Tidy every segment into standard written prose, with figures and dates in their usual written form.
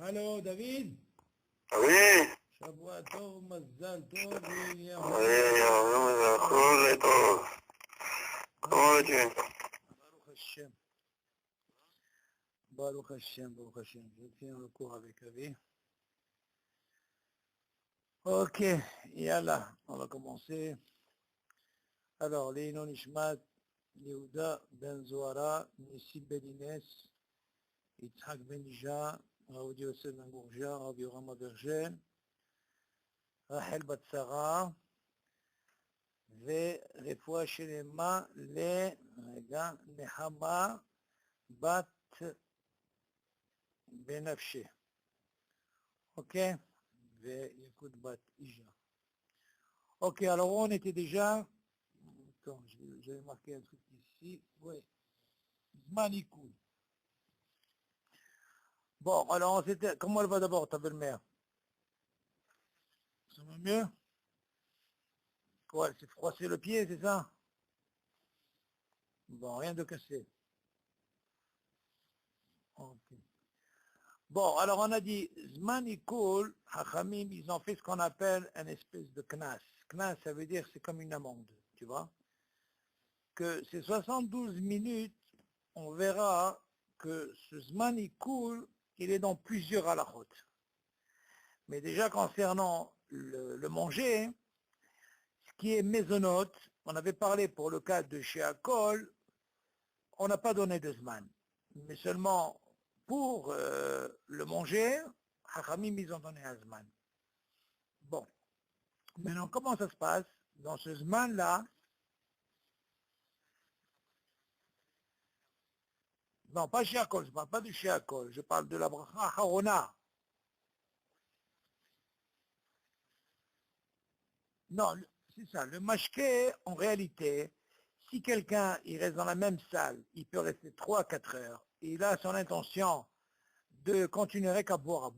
Allô, David? Oui, Shavua Tov, Mazal Tov, cool et tout. Comment vas-tu? Baruch Hashem. Baruch Hashem, Baruch Hashem. Je tiens le cours avec Avi. Ok, yalla, on va commencer. Alors, Leino Nishmat, Yehuda Ben Zohara, Nissi Ben Inès, Yitzhak Ben Ija, Raoudi Yosef Ben Gourja, Rav Yoram Aberger, Rachel Bat Sarah, ורפואה שלמה לנחמה בת בנפשי. Ok? Ve'yekut bat Ija. Ok, alors on était déjà... Attends, j'avais marqué un truc ici. Oui. Zmanikoul. Bon, alors c'était... Comment elle va d'abord, ta belle-mère? Ça va mieux? Quoi, elle s'est froissé le pied, c'est ça? Bon, rien de cassé. Ok. Bon, alors on a dit, Zmanikoul, Hachamim, ils ont fait ce qu'on appelle une espèce de knas. Knas, ça veut dire c'est comme une amende, tu vois? Que ces 72 minutes, on verra que ce Zmanikoul, il est dans plusieurs halachot. Mais déjà concernant le manger, ce qui est mésonote, on avait parlé pour le cas de chez Akol, on n'a pas donné de Zman. Mais seulement pour le manger, Hachamim, ils ont donné un Zman. Bon. Maintenant, comment ça se passe? Dans ce Zman-là, non, pas chez Akol, je ne parle pas de chez Akol, je parle de la bracha Harona. Non, c'est ça, le mashké, en réalité, si quelqu'un il reste dans la même salle, il peut rester 3 à 4 heures, et il a son intention de continuer qu'à boire,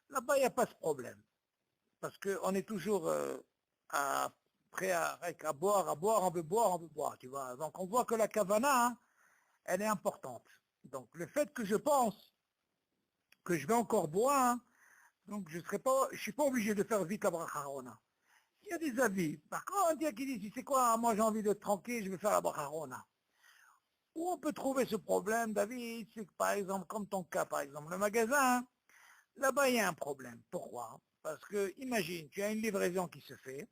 là-bas, il n'y a pas ce problème. Parce qu'on est toujours prêt à boire, on veut boire, tu vois. Donc on voit que la kavana, hein, elle est importante. Donc le fait que je pense que je vais encore boire, hein, donc je ne suis pas obligé de faire vite la bracha harona. Il y a des avis. Par contre, il y a qui disent, tu sais quoi, moi j'ai envie d'être tranquille, je vais faire la bracha harona. Où on peut trouver ce problème, David, c'est que par exemple, comme ton cas, par exemple, le magasin, là-bas il y a un problème. Pourquoi? Parce que imagine, tu as une livraison qui se fait,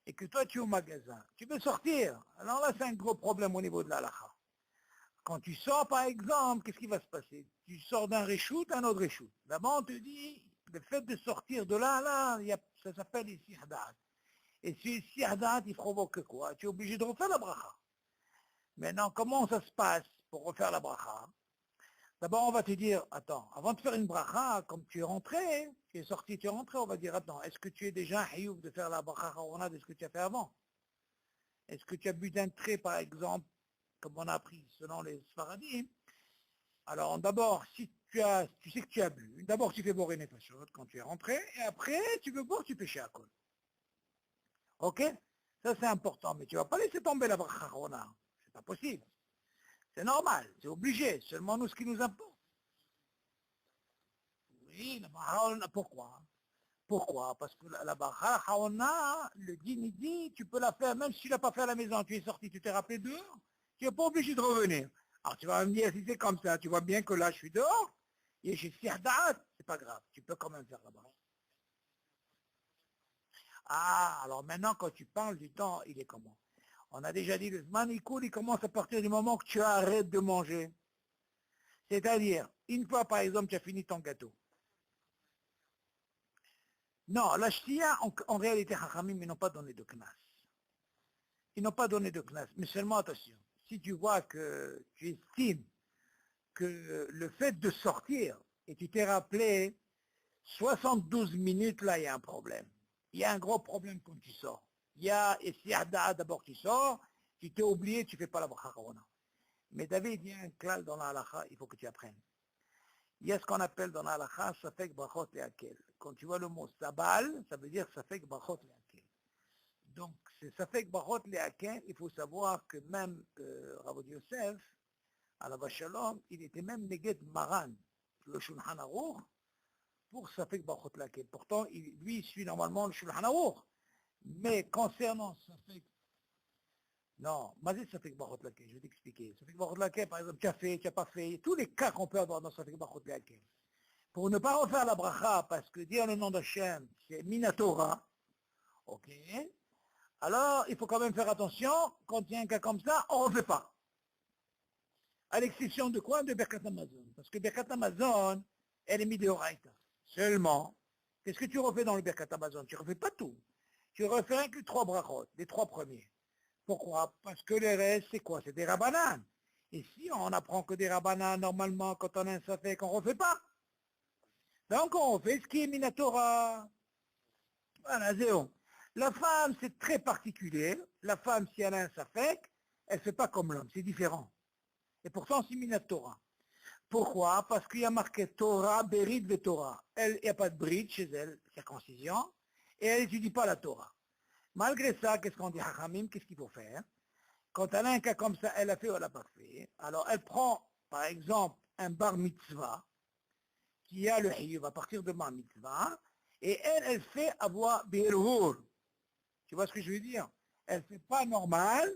et que toi tu es au magasin, tu veux sortir. Alors là, c'est un gros problème au niveau de la lacha. Quand tu sors, par exemple, qu'est-ce qui va se passer? Tu sors d'un reshoot à un autre reshoot. D'abord, on te dit, le fait de sortir de là, ça s'appelle les sihdat. Et ces sihdat, ils provoquent quoi? Tu es obligé de refaire la bracha. Maintenant, comment ça se passe pour refaire la bracha? D'abord, on va te dire, attends, avant de faire une bracha, comme tu es rentré, tu es sorti, tu es rentré, on va dire, attends, est-ce que tu es déjà hayoub de faire la bracha harona de ce que tu as fait avant? Est-ce que tu as bu d'un trait, par exemple, comme on a appris selon les Sfaradim? Alors d'abord, si tu sais que tu as bu, d'abord tu fais boire une nefashot quand tu es rentré, et après tu veux boire, tu peux chez Akol. Ok? Ça c'est important, mais tu ne vas pas laisser tomber la bracha harona. C'est pas possible. C'est normal, c'est obligé, seulement nous ce qui nous importe. Oui, la bracha harona, pourquoi? Pourquoi? Parce que la bracha harona, le din dit, tu peux la faire, même si tu ne l'as pas fait à la maison, tu es sorti, tu t'es rappelé dehors, tu n'es pas obligé de revenir. Alors tu vas me dire, si c'est comme ça, tu vois bien que là je suis dehors, et j'ai sirdat, c'est pas grave, tu peux quand même faire la bracha. Ah, alors maintenant quand tu parles du temps, il est comment? On a déjà dit, le zmanikoul, il commence à partir du moment que tu arrêtes de manger. C'est-à-dire, une fois par exemple, tu as fini ton gâteau. Non, la shtia, en réalité, Hachamim, ils n'ont pas donné de knas. Ils n'ont pas donné de knas, mais seulement attention. Si tu vois que tu estimes que le fait de sortir, et tu t'es rappelé 72 minutes, là, il y a un problème. Il y a un gros problème quand tu sors. Il y a Essiada d'abord qui sort, tu t'es oublié, tu ne fais pas la bracha harona. Mais David, il y a un klal dans la halakha, il faut que tu apprennes. Il y a ce qu'on appelle dans la halakha, safek brachot le'akel. Quand tu vois le mot sabal, ça veut dire safek brachot le'akel. Donc, c'est safek brachot le'akel, il faut savoir que même Rav Yosef, à la Shalom, il était même Neged Maran. le Shulchan Aruch pour Safek Brachot Lakel. Pourtant, lui, il suit normalement le Shulchan Aruch. Mais concernant Safek... Non, Mazé Safek Brachot Lakel, je vais t'expliquer. Safek Brachot Lakel, par exemple, tu as fait, tu n'as pas fait, tous les cas qu'on peut avoir dans Safek Brachot Lakel. Pour ne pas refaire la bracha, parce que dire le nom d'Hachem, c'est Minatora, ok, alors il faut quand même faire attention, quand il y a un cas comme ça, on ne refait pas. À l'exception de quoi? De Birkat Hamazon. Parce que Birkat Hamazon, elle est Mideoraita. Seulement, qu'est-ce que tu refais dans le Birkat Hamazon? Tu ne refais pas tout. Tu refais rien que 3 brachot, les 3 premiers. Pourquoi? Parce que les restes, c'est quoi? C'est des rabbanan. Et si on apprend que des rabbanan, normalement, quand on a un safek, on ne refait pas. Donc on fait ce qui est Minatora. Voilà, zéro. La femme, c'est très particulier. La femme, si elle a un safek, elle ne fait pas comme l'homme, c'est différent. Et pourtant, c'est Minatora. Pourquoi? Parce qu'il y a marqué Torah, Berit et Torah. Il n'y a pas de bride chez elle, circoncision, et elle n'étudie pas la Torah. Malgré ça, qu'est-ce qu'on dit, Hachamim, qu'est-ce qu'il faut faire? Quand elle a un cas comme ça, elle a fait ou elle n'a pas fait. Alors elle prend, par exemple, un bar mitzvah, qui a le hiyuv à partir de bar mitzvah, et elle fait avoir Birhur. Tu vois ce que je veux dire? Elle ne fait pas normal,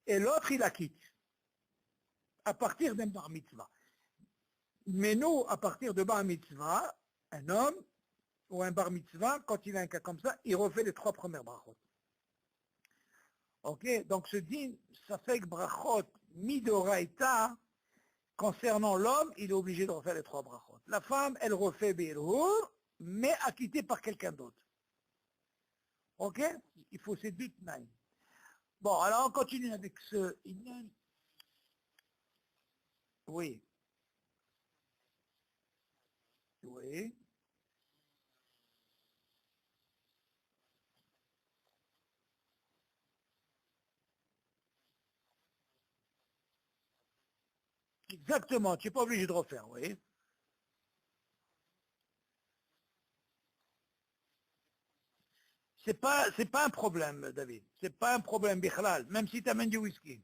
et l'autre, il la quitte. À partir d'un bar mitzvah. Mais nous, à partir de bar mitzvah, un homme ou un bar mitzvah, quand il a un cas comme ça, il refait les 3 premières brachot. Ok, donc ce din, ça fait que brachot midoraita, concernant l'homme, il est obligé de refaire les 3 brachot. La femme, elle refait birhur, mais acquittée par quelqu'un d'autre. Ok, il faut ces 2 tnaïs. Bon, alors on continue avec ce inyan. Oui. Oui. Exactement, tu n'es pas obligé de refaire, oui. C'est pas un problème, David. C'est pas un problème, Bichlal, même si tu amènes du whisky.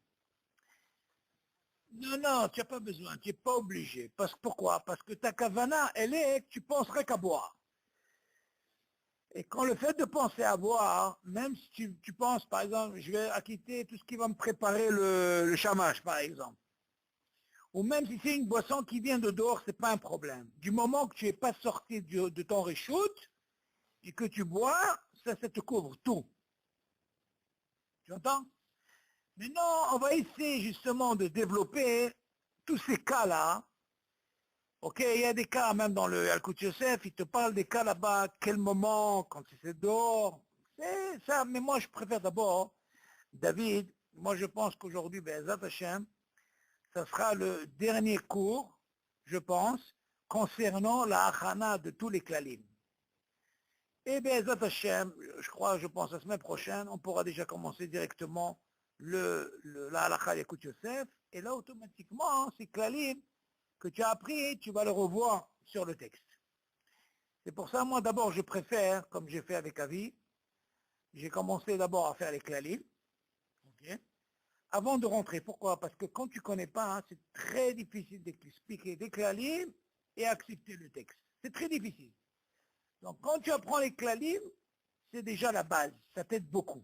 Non, non, tu n'as pas besoin, tu n'es pas obligé. Pourquoi? Parce que ta kavana, elle est que tu penserais qu'à boire. Et quand le fait de penser à boire, même si tu penses, par exemple, je vais acquitter tout ce qui va me préparer le chamash, par exemple. Ou même si c'est une boisson qui vient de dehors, c'est pas un problème. Du moment que tu n'es pas sorti de ton reshoot et que tu bois, ça te couvre tout. Tu entends? Maintenant, on va essayer justement de développer tous ces cas-là. Ok, il y a des cas même dans le Yalkut Yosef, il te parle des cas là-bas, quel moment, quand c'est dehors. C'est ça, mais moi je préfère d'abord, David, moi je pense qu'aujourd'hui, Be'ezat Hashem, ça sera le dernier cours, je pense, concernant la achana de tous les klalim. Et Be'ezat Hashem, je pense la semaine prochaine, on pourra déjà commencer directement la halakha Yalkut Yosef, et là automatiquement, ces klalim que tu as appris, tu vas le revoir sur le texte. C'est pour ça, moi d'abord, je préfère, comme j'ai fait avec Avi, j'ai commencé d'abord à faire les klalim, okay, avant de rentrer. Pourquoi? Parce que quand tu ne connais pas, hein, c'est très difficile d'expliquer des klalim et accepter le texte. C'est très difficile. Donc quand tu apprends les klalim, c'est déjà la base, ça t'aide beaucoup.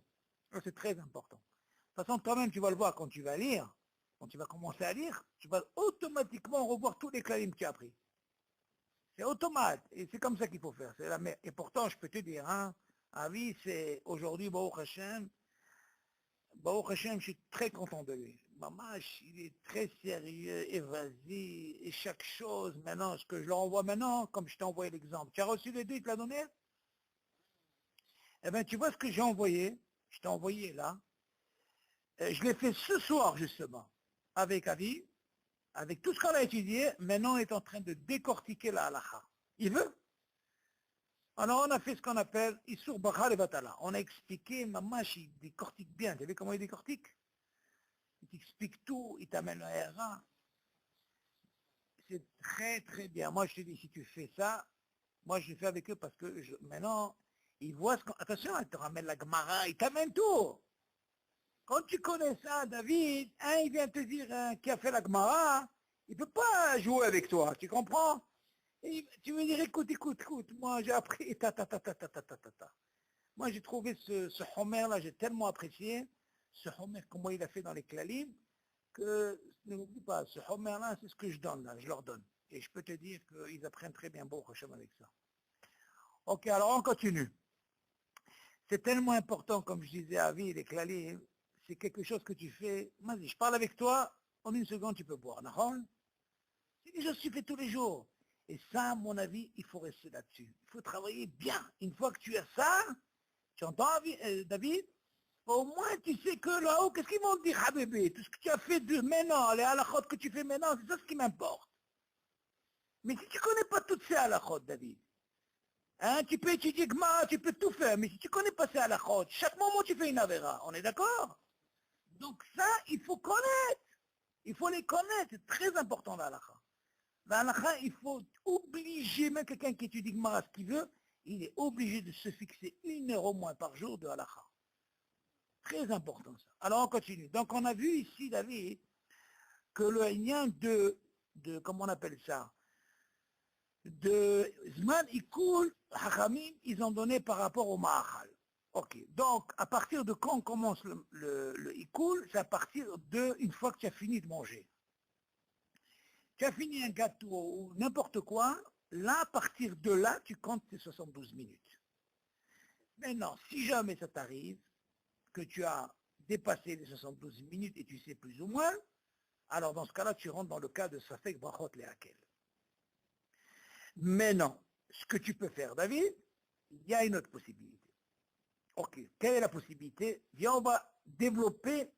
C'est très important. De toute façon, toi-même, tu vas le voir quand tu vas lire, quand tu vas commencer à lire, tu vas automatiquement revoir tous les klalim que tu as appris. C'est automate, et c'est comme ça qu'il faut faire. Et pourtant, je peux te dire, hein, Avi, c'est aujourd'hui, Baruch Hashem, je suis très content de lui. Mamash, il est très sérieux, évasif, et chaque chose, maintenant, ce que je leur envoie maintenant, comme je t'ai envoyé l'exemple. Tu as reçu les deux, il te l'a donné? Eh bien, tu vois ce que j'ai envoyé? Je t'ai envoyé là. Je l'ai fait ce soir, justement, avec Avi, avec tout ce qu'on a étudié. Maintenant, on est en train de décortiquer la halakha. Il veut? Alors, on a fait ce qu'on appelle Issur Bachar et Batala. On a expliqué, Mamash, il décortique bien. Tu as vu comment il décortique? Il t'explique tout, il t'amène le R1. C'est très, très bien. Moi, je te dis, si tu fais ça, moi, je le fais avec eux parce que maintenant, ils voient ce qu'on... Attention, ils te ramènent la Gemara, ils t'amènent tout. Quand tu connais ça, David, il vient te dire qui a fait la Gemara, il ne peut pas jouer avec toi, tu comprends? Et tu me dire, écoute, moi j'ai appris, ta. Moi j'ai trouvé ce Homer-là, j'ai tellement apprécié, ce Homer, comment il a fait dans les Klalim, que ne m'oublie pas, ce Homer-là, c'est ce que je donne, là, je leur donne. Et je peux te dire qu'ils apprennent très bien Baruch Hashem avec ça. Ok, alors on continue. C'est tellement important, comme je disais à Avi, les Klalim, c'est quelque chose que tu fais, vas-y, je parle avec toi, en une seconde tu peux boire, d'accord? C'est des choses que tu fais tous les jours. Et ça, à mon avis, il faut rester là-dessus. Il faut travailler bien. Une fois que tu as ça, tu entends, David? Au moins, tu sais que là-haut, qu'est-ce qu'ils vont te dire, Habibé? Tout ce que tu as fait de maintenant, les halakhot que tu fais maintenant, c'est ça ce qui m'importe. Mais si tu ne connais pas toutes ces halakhot, David, hein, tu peux étudier Gma, tu peux tout faire, mais si tu ne connais pas ces halakhot, chaque moment tu fais une avéra, on est d'accord? Donc ça, il faut connaître. Il faut les connaître, c'est très important la halakha. La halakha, il faut obliger, même quelqu'un qui étudie Gma ce qu'il veut, il est obligé de se fixer 1 heure au moins par jour de halakha. Très important ça. Alors on continue. Donc on a vu ici, David, que le lien comment on appelle ça, de Zman Ikul, Hachamim, ils ont donné par rapport au Ma'achal. Ok, donc à partir de quand on commence le Ikul, c'est à partir de, une fois que tu as fini de manger. Tu as fini un gâteau ou n'importe quoi, là, à partir de là, tu comptes tes 72 minutes. Maintenant, si jamais ça t'arrive, que tu as dépassé les 72 minutes et tu sais plus ou moins, alors dans ce cas-là, tu rentres dans le cas de Safek Brachot Lehakel. Maintenant, ce que tu peux faire, David, il y a une autre possibilité. Ok, quelle est la possibilité? Viens, on va développer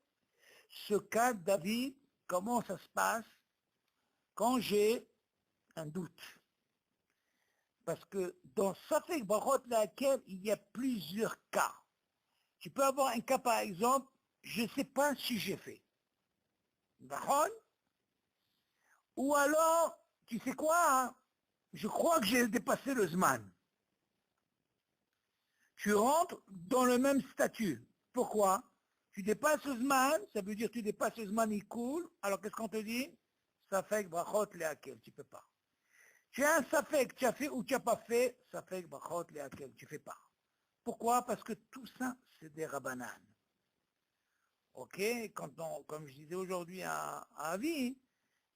ce cas, David, comment ça se passe quand j'ai un doute. Parce que dans Safek Brachot Lehakel, il y a plusieurs cas. Tu peux avoir un cas, par exemple, je ne sais pas si j'ai fait. D'accord? Ou alors, tu sais quoi, hein? Je crois que j'ai dépassé le Zman. Tu rentres dans le même statut. Pourquoi? Tu dépasses le Zman, ça veut dire que tu dépasses le Zman, il coule. Alors qu'est-ce qu'on te dit? Safek Brachot Lehakel, tu ne peux pas. Tu as un Safek, tu as fait ou tu n'as pas fait, Safek Brachot Lehakel, tu ne fais pas. Pourquoi? Parce que tout ça, c'est des rabbanan. Ok, comme je disais aujourd'hui à Avi,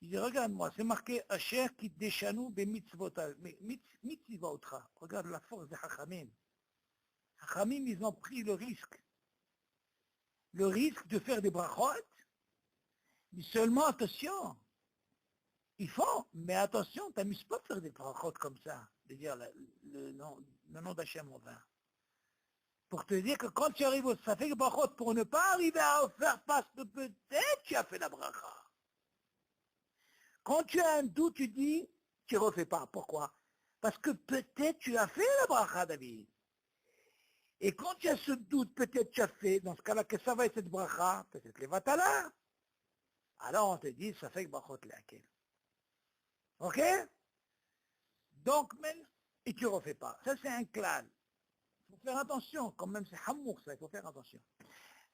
il dit, regarde-moi, c'est marqué Asher qui déchanou be mitzvota. Mais mitzvotra, regarde la force des Hachamim. Hachamim, ils ont pris le risque. Le risque de faire des brachot, mais seulement attention. Ils font, mais attention, t'amuses pas de faire des brachot comme ça, de dire le nom d'Hachem en vain. Pour te dire que quand tu arrives au Safek Brachot, pour ne pas arriver à faire parce que peut-être tu as fait la bracha. Quand tu as un doute, tu dis, tu ne refais pas. Pourquoi? Parce que peut-être tu as fait la bracha, David. Et quand tu as ce doute, peut-être tu as fait, dans ce cas-là, que ça va être cette bracha, peut-être les vatala. Alors on te dit, ça fait que brachot lehakel. Ok? Donc, et tu ne refais pas. Ça, c'est un clan. Il faut faire attention, quand même, c'est hamour, ça, il faut faire attention.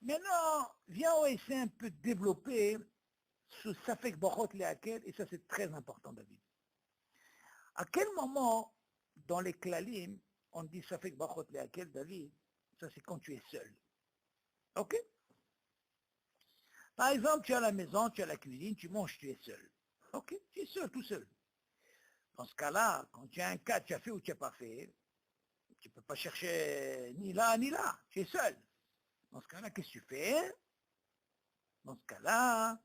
Maintenant, viens, on va essayer un peu de développer ce safek brachot lehakel, et ça, c'est très important, David. À quel moment, dans les klalim, on dit safek brachot lehakel, David? Ça, c'est quand tu es seul. Ok? Par exemple, tu es à la maison, tu es à la cuisine, tu manges, tu es seul. Ok? Tu es seul, tout seul. Dans ce cas-là, quand tu as un cas, tu as fait ou tu n'as pas fait, tu ne peux pas chercher ni là, ni là. Tu es seul. Dans ce cas-là, qu'est-ce que tu fais? Dans ce cas-là,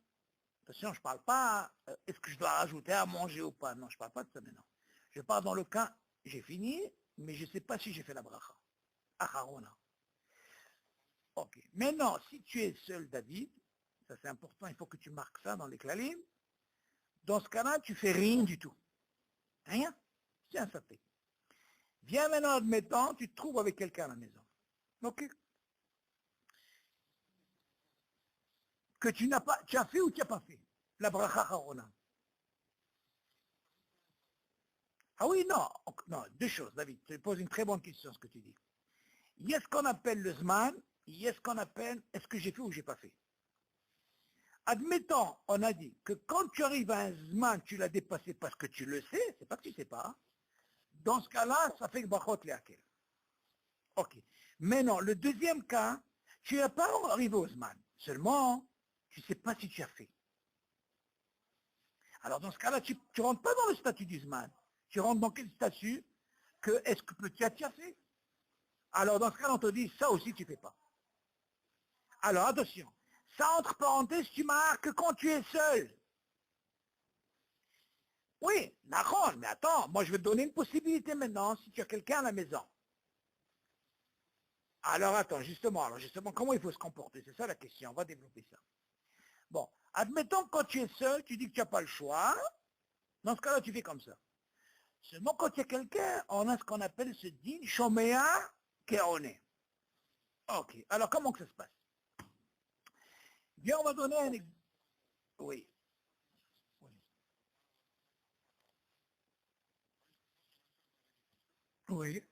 attention, je ne parle pas, est-ce que je dois rajouter à manger ou pas? Non, je ne parle pas de ça maintenant. Je parle dans le cas, j'ai fini, mais je ne sais pas si j'ai fait la bracha. Acharona. Ok. Maintenant, si tu es seul, David, ça c'est important, il faut que tu marques ça dans les klalim. Dans ce cas-là, tu fais rien du tout. Rien. C'est un safek. Viens maintenant, admettons, tu te trouves avec quelqu'un à la maison. Ok. Que tu n'as pas, tu as fait ou tu n'as pas fait la bracha harona. Ah oui, non, non, deux choses, David. Tu poses une très bonne question, ce que tu dis. Il y a ce qu'on appelle le zman, il y a ce qu'on appelle est-ce que j'ai fait ou j'ai pas fait. admettons, on a dit que quand tu arrives à un zman, tu l'as dépassé parce que tu le sais, c'est pas que tu sais pas. Dans ce cas-là, ça fait que brachot leakel. Ok. Maintenant, le deuxième cas, tu n'as pas arrivé au zman. Seulement, tu ne sais pas si tu as fait. Alors dans ce cas-là, tu ne rentres pas dans le statut du zman. Tu rentres dans quel statut? Que est-ce que tu as fait? Alors dans ce cas-là, on te dit, ça aussi tu ne fais pas. Alors attention, ça entre parenthèses, tu marques quand tu es seul. Oui, d'accord, mais attends, moi je vais te donner une possibilité maintenant, si tu as quelqu'un à la maison. Alors attends, justement, comment il faut se comporter? C'est ça la question, on va développer ça. Bon, admettons que quand tu es seul, tu dis que tu n'as pas le choix. Dans ce cas-là, tu fais comme ça. Seulement quand il y a quelqu'un, on a ce qu'on appelle ce din shomea keone. Ok, alors comment que ça se passe? Bien, on va donner un exemple. Oui. Oui. Oui.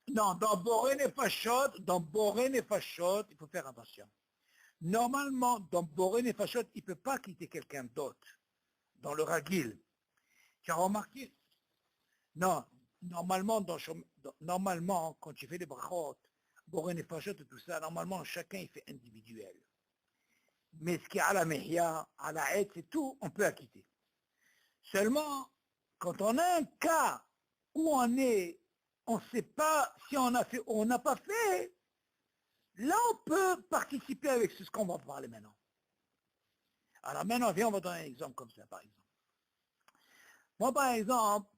Non, dans Boré Nefashot, il faut faire attention. Normalement, dans Boré Nefashot, il ne peut pas quitter quelqu'un d'autre. Dans le Ragil. Tu as remarqué? Non, normalement, normalement, quand tu fais les brachot, Boré Nefashot et tout ça, normalement, chacun il fait individuel. Mais ce qui est à la mehia, à la haie, c'est tout, on peut acquitter. Seulement, quand on a un cas où on ne sait pas si on a fait ou on n'a pas fait, là on peut participer avec ce qu'on va parler maintenant. Alors maintenant, viens, on va donner un exemple comme ça, par exemple. Moi, par exemple,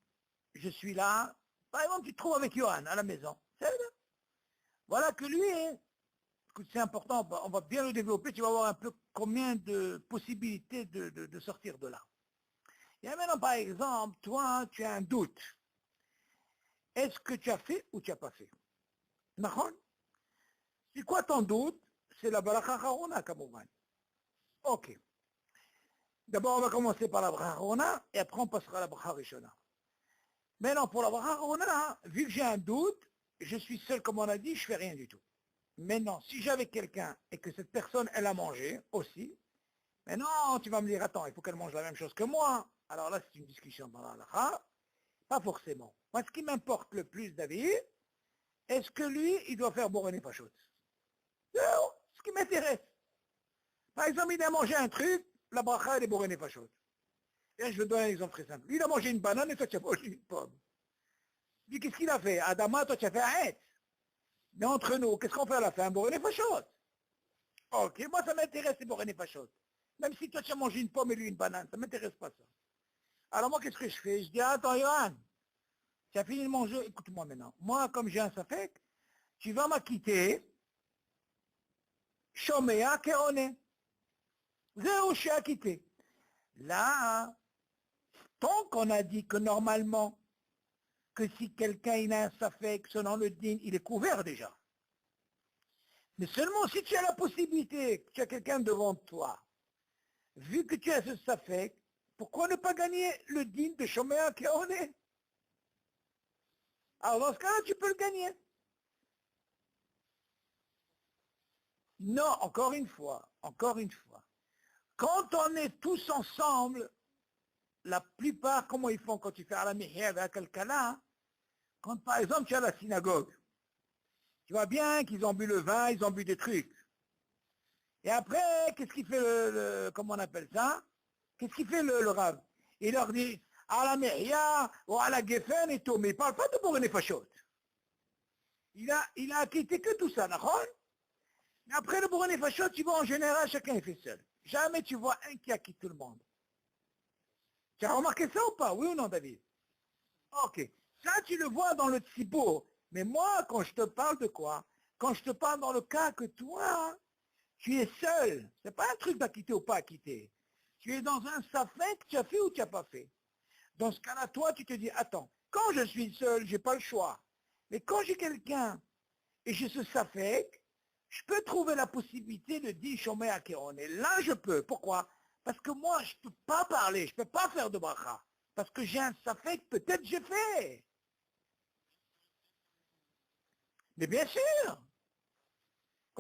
je suis là, par exemple, tu te trouves avec Johan à la maison. Voilà que lui, écoute, c'est important, on va bien le développer, tu vas voir un peu combien de possibilités de sortir de là. Et maintenant, par exemple, toi, tu as un doute. Est-ce que tu as fait ou tu n'as pas fait? D'accord? C'est quoi ton doute? C'est la baraka harona, kamouman. Ok. D'abord, on va commencer par la baraka harona, et après on passera à la baraka rishona. Maintenant, pour la baraka harona, vu que j'ai un doute, je suis seul, comme on a dit, je fais rien du tout. Maintenant, si j'avais quelqu'un, et que cette personne, elle a mangé aussi, mais non, tu vas me dire, attends, il faut qu'elle mange la même chose que moi. Alors là, c'est une discussion dans la halakha. Pas forcément. Moi, ce qui m'importe le plus, David, est-ce que lui, il doit faire Boré Nefashot? Non, ce qui m'intéresse. Par exemple, il a mangé un truc, la bracha, elle est Boré Nefashot. Et je vais donner un exemple très simple. Lui, il a mangé une banane et toi, tu as mangé une pomme. Lui, qu'est-ce qu'il a fait? Adama, toi, tu as fait un het. Mais entre nous, qu'est-ce qu'on fait à la fin? Boré Nefashot. Ok, moi, ça m'intéresse, les Boré Nefashot. Même si toi, tu as mangé une pomme et lui une banane, ça ne m'intéresse pas ça. Alors moi, qu'est-ce que je fais? Je dis, attends, Yohan, tu as fini de manger, écoute-moi maintenant. Moi, comme j'ai un safek, tu vas m'acquitter, Shomea Keone. Zéro, je suis acquitté. Là, tant qu'on a dit que normalement, que si quelqu'un il a un safek, selon le din, il est couvert déjà. Mais seulement si tu as la possibilité, que tu as quelqu'un devant toi, vu que tu as ce safek, pourquoi ne pas gagner le din de Shomea Keone? Alors dans ce cas-là, tu peux le gagner. Non, encore une fois, quand on est tous ensemble, la plupart, comment ils font quand tu fais à la mihya avec quelqu'un, quand par exemple tu as la synagogue, tu vois bien qu'ils ont bu le vin, ils ont bu des trucs. Et après, qu'est-ce qu'il fait comment on appelle ça? Qu'est-ce qu'il fait le rave? Il leur dit, à la mihya, ou à la geffen et tout, mais il ne parle pas de Boré Nefashot. Il a acquitté que tout ça, d'accord? Mais après le Boré Nefashot, tu vois, en général, chacun est fait seul. Jamais tu vois un qui acquitte tout le monde. Tu as remarqué ça ou pas? Oui ou non, David? Ok. Ça, tu le vois dans le tzibour. Mais moi, quand je te parle de quoi? Quand je te parle dans le cas que toi, tu es seul. C'est pas un truc d'acquitter ou pas acquitter. Tu es dans un safek, tu as fait ou tu n'as pas fait. Dans ce cas-là, toi, tu te dis, attends, quand je suis seul, je n'ai pas le choix. Mais quand j'ai quelqu'un et j'ai ce safek, je peux trouver la possibilité de dire Shomé à Kéron. Et là, je peux. Pourquoi? Parce que moi, je ne peux pas parler, je ne peux pas faire de bracha. Parce que j'ai un safek, peut-être j'ai fait. Mais bien sûr.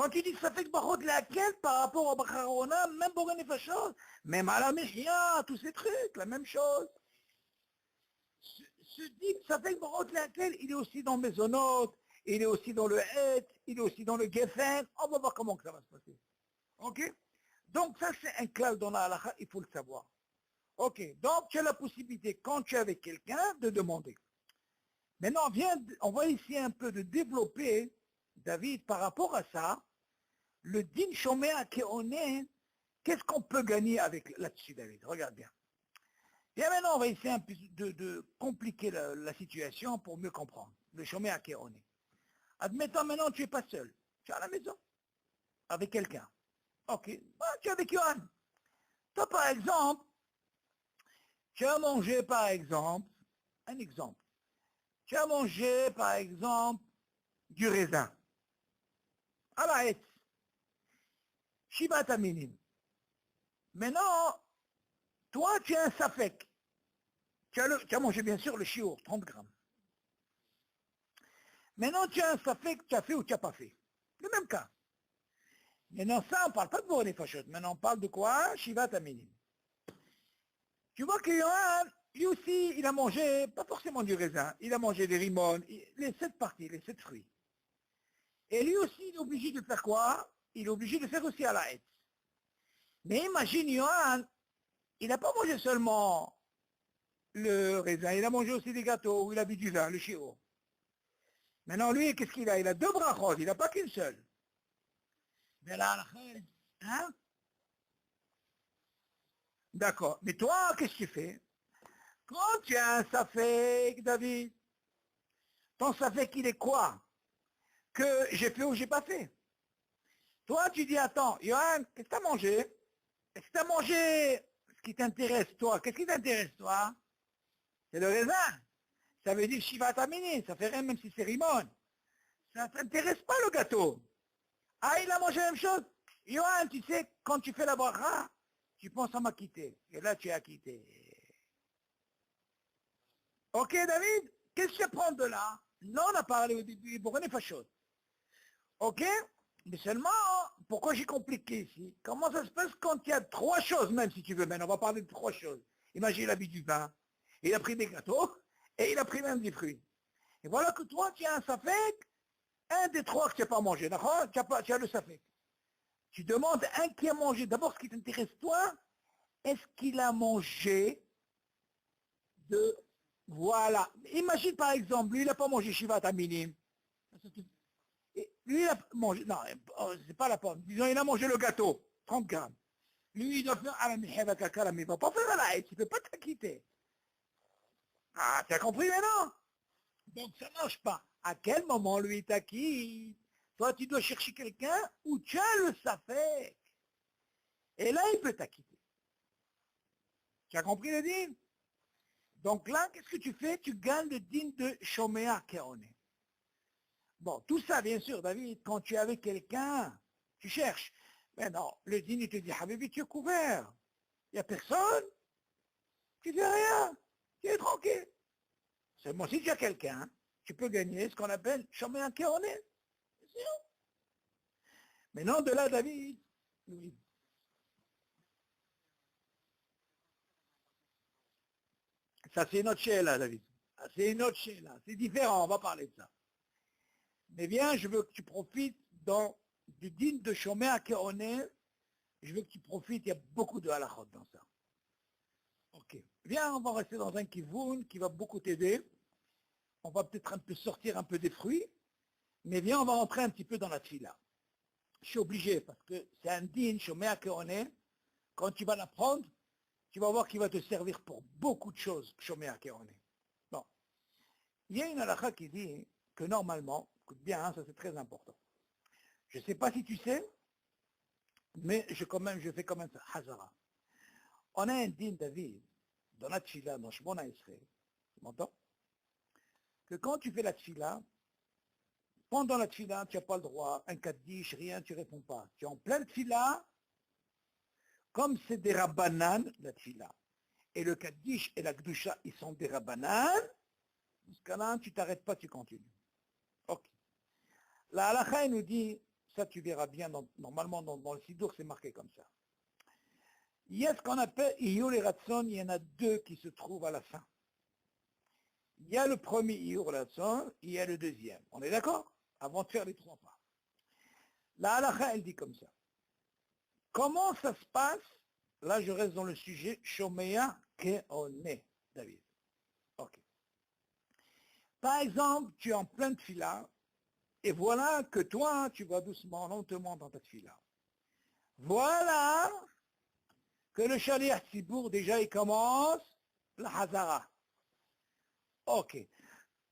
Quand tu dis Safek Barot laquelle par rapport au Bacharona, même pour une chose, même à la Mechia, tous ces trucs, la même chose. Ce dit Safek Barot laquelle, il est aussi dans Maisonot, il est aussi dans le Het, il est aussi dans le Geffen. On va voir comment que ça va se passer. Ok? Donc ça c'est un clal dans la halakha, il faut le savoir. Ok, donc tu as la possibilité, quand tu es avec quelqu'un, de demander. Maintenant, on va essayer un peu de développer, David, par rapport à ça, le din shoméa qu'on est, qu'est-ce qu'on peut gagner avec là-dessus, David? Regarde bien. Bien maintenant, on va essayer un peu de compliquer la situation pour mieux comprendre. Le shoméa qu'on est. Admettons maintenant, tu n'es pas seul. Tu es à la maison, avec quelqu'un. Ok, tu es avec Johan. Toi, par exemple, tu as mangé, par exemple, un exemple. Tu as mangé, par exemple, du raisin. À la haie. Shibat Aminim. Maintenant, toi, tu as un safek. Tu as mangé, bien sûr, le chiour, 30 grammes. Maintenant, tu as un safek, tu as fait ou tu n'as pas fait. Le même cas. Maintenant, ça, on ne parle pas de Boré Fachot. Maintenant, on parle de quoi? Shivat Aminim. Tu vois que Yohan, lui aussi, il a mangé, pas forcément du raisin, il a mangé des rimones, les 7 parties, les 7 fruits. Et lui aussi, il est obligé de faire quoi? Il est obligé de faire aussi à la haie. Mais imagine, Yohan, il n'a pas mangé seulement le raisin, il a mangé aussi des gâteaux, où il a bu du vin, le chiot. Maintenant, lui, qu'est-ce qu'il a? Il a 2 brachot, il n'a pas qu'une seule. Mais là, hein? D'accord. Mais toi, qu'est-ce que tu fais? Quand tu as un safek, David, ton safek, il est quoi? Que j'ai fait ou j'ai pas fait. Toi, tu dis, attends, Johan, qu'est-ce que tu as mangé? Est-ce que tu as mangé ce qui t'intéresse, toi? Qu'est-ce qui t'intéresse, toi? C'est le raisin. Ça veut dire Shiva Tamini, ça fait rien même si c'est Rimon. Ça ne t'intéresse pas le gâteau. Ah, il a mangé la même chose. Johan, tu sais, quand tu fais la bracha, tu penses à m'acquitter. Et là, tu es acquitté. Ok, David? Qu'est-ce que tu prends de là? Non, on a parlé au début, pour une fachot. Ok? Mais seulement, pourquoi j'ai compliqué ici? Comment ça se passe quand il y a 3 choses, même si tu veux, maintenant, on va parler de 3 choses. Imagine, il a bu du vin, il a pris des gâteaux, et il a pris même des fruits. Et voilà que toi, tu as un safek, un des 3 que tu n'as pas mangé, d'accord? Tu as le safek. Tu demandes un qui a mangé. D'abord, ce qui t'intéresse, toi, est-ce qu'il a mangé de... Voilà. Imagine, par exemple, lui, il n'a pas mangé Shiva Taminim. Et lui, il a mangé, non, c'est pas la pomme. Disons, il a mangé le gâteau, 30 grammes. Lui, il doit faire à la miheva kakala, mais il ne va pas faire à la haie, il ne peut pas t'acquitter. Ah, tu as compris maintenant? Donc, ça ne marche pas. À quel moment, lui, il t'acquitte? Toi, tu dois chercher quelqu'un où tu as le safek. Et là, il peut t'acquitter. Tu as compris le din? Donc là, qu'est-ce que tu fais? Tu gagnes le din de Shoméa Keone. Bon, tout ça, bien sûr, David, quand tu es avec quelqu'un, tu cherches. Mais non, le dîner, il te dit, Habibi, tu es couvert. Il n'y a personne, tu fais rien, tu es tranquille. Seulement, si tu as quelqu'un, tu peux gagner ce qu'on appelle chômer un kéoné. Maintenant, de là, David, oui. Ça, c'est une autre chaîne, là, David. Ah, c'est une autre chaîne, là. C'est différent, on va parler de ça. Mais bien, je veux que tu profites du dîner de chômer à kéoné. Je veux que tu profites, il y a beaucoup de halachot dans ça. Ok. Viens, on va rester dans un kivoun qui va beaucoup t'aider. On va peut-être un peu sortir un peu des fruits, mais viens, on va rentrer un petit peu dans la tfila. Je suis obligé, parce que c'est un din, shoméa qu'on est. Quand tu vas l'apprendre, tu vas voir qu'il va te servir pour beaucoup de choses, shoméa qu'on est. Bon. Il y a une halakha qui dit que normalement, écoute bien, hein, ça c'est très important. Je ne sais pas si tu sais, mais je fais quand même ça, hazara. On a un din, David, dans la tfila, dans Shmona Esrei, tu m'entends? Que quand tu fais la tfila, pendant la tfila, tu n'as pas le droit, un kaddish, rien, tu ne réponds pas. Tu es en pleine tfila, comme c'est des rabbanan, la tfila. Et le kaddish et la gdusha, ils sont des rabbanan, dans ce cas-là, tu t'arrêtes pas, tu continues. Ok. La halakha, elle nous dit, Ça, tu verras bien, normalement, dans le Sidour, c'est marqué comme ça. Il y a ce qu'on appelle Iyur et Ratson, il y en a deux qui se trouvent à la fin. Il y a le premier Iyur et Ratson, il y a le deuxième. On est d'accord? Avant de faire les trois pas. La halakha, elle dit comme ça. Comment ça se passe? Là, je reste dans le sujet Shomea Keone, David. Ok. Par exemple, tu es en pleine fila, et voilà que toi, tu vas doucement, lentement dans ta fila. Voilà que le Shaliach Tzibour, déjà, il commence la Hazara. Ok.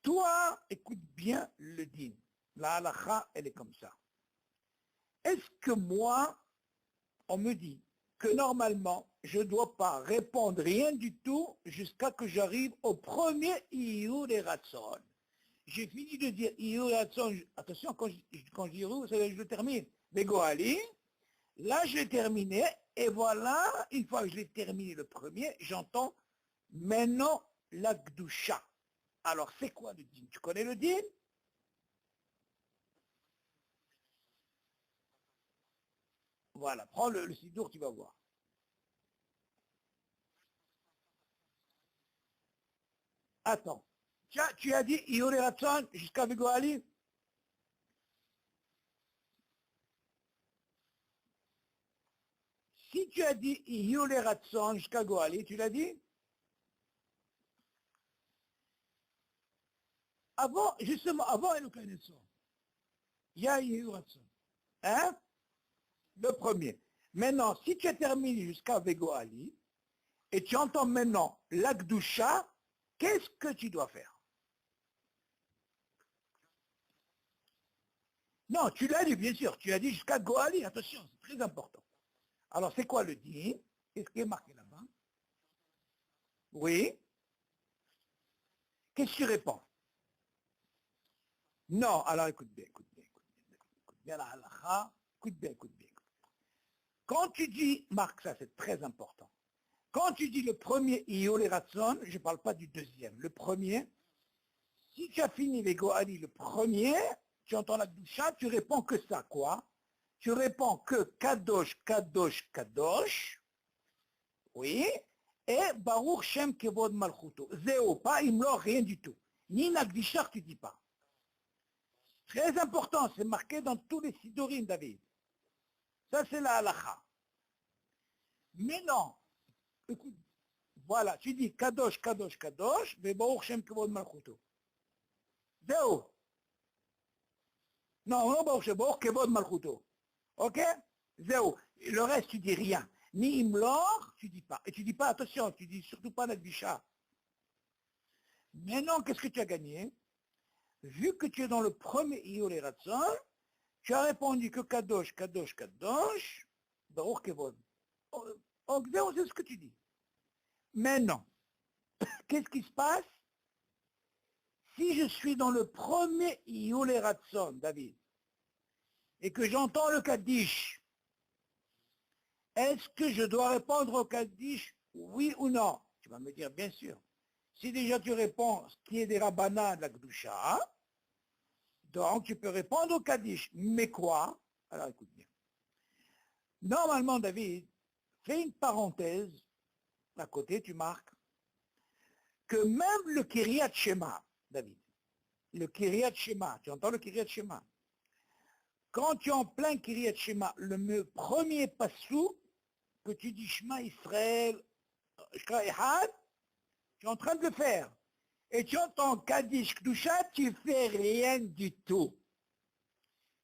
Toi, écoute bien le din. La halakha, elle est comme ça. Est-ce que moi, on me dit que normalement, je ne dois pas répondre rien du tout jusqu'à que j'arrive au premier Iyur et Ratson. J'ai fini de dire Iyur et Ratson. Attention, quand je dis Iyur, je le termine. Begoali, là, je l'ai terminé. Et voilà, une fois que je l'ai terminé le premier, j'entends maintenant la Gdusha. Alors, c'est quoi le din? Tu connais le din? Voilà, prends le Sidour, tu vas voir. Attends, tu as dit Iyur et Ratson jusqu'à Begoali? Si tu as dit Iyur et Ratson jusqu'à Goali, tu l'as dit? Avant, justement, avant Elokaneson, il y a Iyur et Ratson. Hein? Le premier. Maintenant, si tu as terminé jusqu'à Vegoali, et tu entends maintenant l'Akdusha, qu'est-ce que tu dois faire? Non, tu l'as dit, bien sûr, tu as dit jusqu'à Goali, attention, c'est très important. Alors, c'est quoi le din? Qu'est-ce qui est marqué là-bas? Oui. Qu'est-ce que tu réponds? Non, alors écoute bien, écoute bien, écoute bien, écoute bien la halakha, écoute bien, écoute bien. Quand tu dis, Marc, ça c'est très important. Quand tu dis le premier Iyol et Ratson, je ne parle pas du deuxième. Le premier, si tu as fini les Goali, le premier, tu entends la doucha, tu réponds que ça, quoi? Tu réponds que Kadosh, Kadosh, Kadosh, oui, et Baruch Shem Kevod Malchuto. Zéo, pas Imlo, rien du tout. Ni Nagdishar, tu dis pas. Très important, c'est marqué dans tous les Sidorim, David. Ça, c'est la halakha. Mais non, écoute, voilà, tu dis Kadosh, Kadosh, Kadosh, Baruch Shem Kevod Malchuto. Zéo. Non, non, Baruch Shem, Baruch Kevod Malchuto. Ok? Zéo. Le reste, tu dis rien. Ni Imlor, tu dis pas. Et tu dis pas, attention, tu dis surtout pas Nagdisha. Maintenant, qu'est-ce que tu as gagné? Vu que tu es dans le premier Iyol et Ratzon, tu as répondu que Kadosh, Kadosh, Kadosh, Baruch Kevod. Donc, zéro, c'est ce que tu dis. Maintenant, qu'est-ce qui se passe si je suis dans le premier Iyol et Ratzon, David, et que j'entends le Kaddish, est-ce que je dois répondre au Kaddish, oui ou non? Tu vas me dire, bien sûr. Si déjà tu réponds ce qui est des Rabbana de la Gdusha, donc tu peux répondre au Kaddish. Mais quoi? Alors écoute bien. Normalement, David, fais une parenthèse, à côté tu marques, que même le Kiryat Shema, David, le Kiryat Shema, tu entends le Kiryat Shema? Quand tu es en plein Kiryat Shema, le premier passou, que tu dis Shema Israël, Shema Ehad, tu es en train de le faire. Et tu entends Kaddish Kdusha, tu fais rien du tout.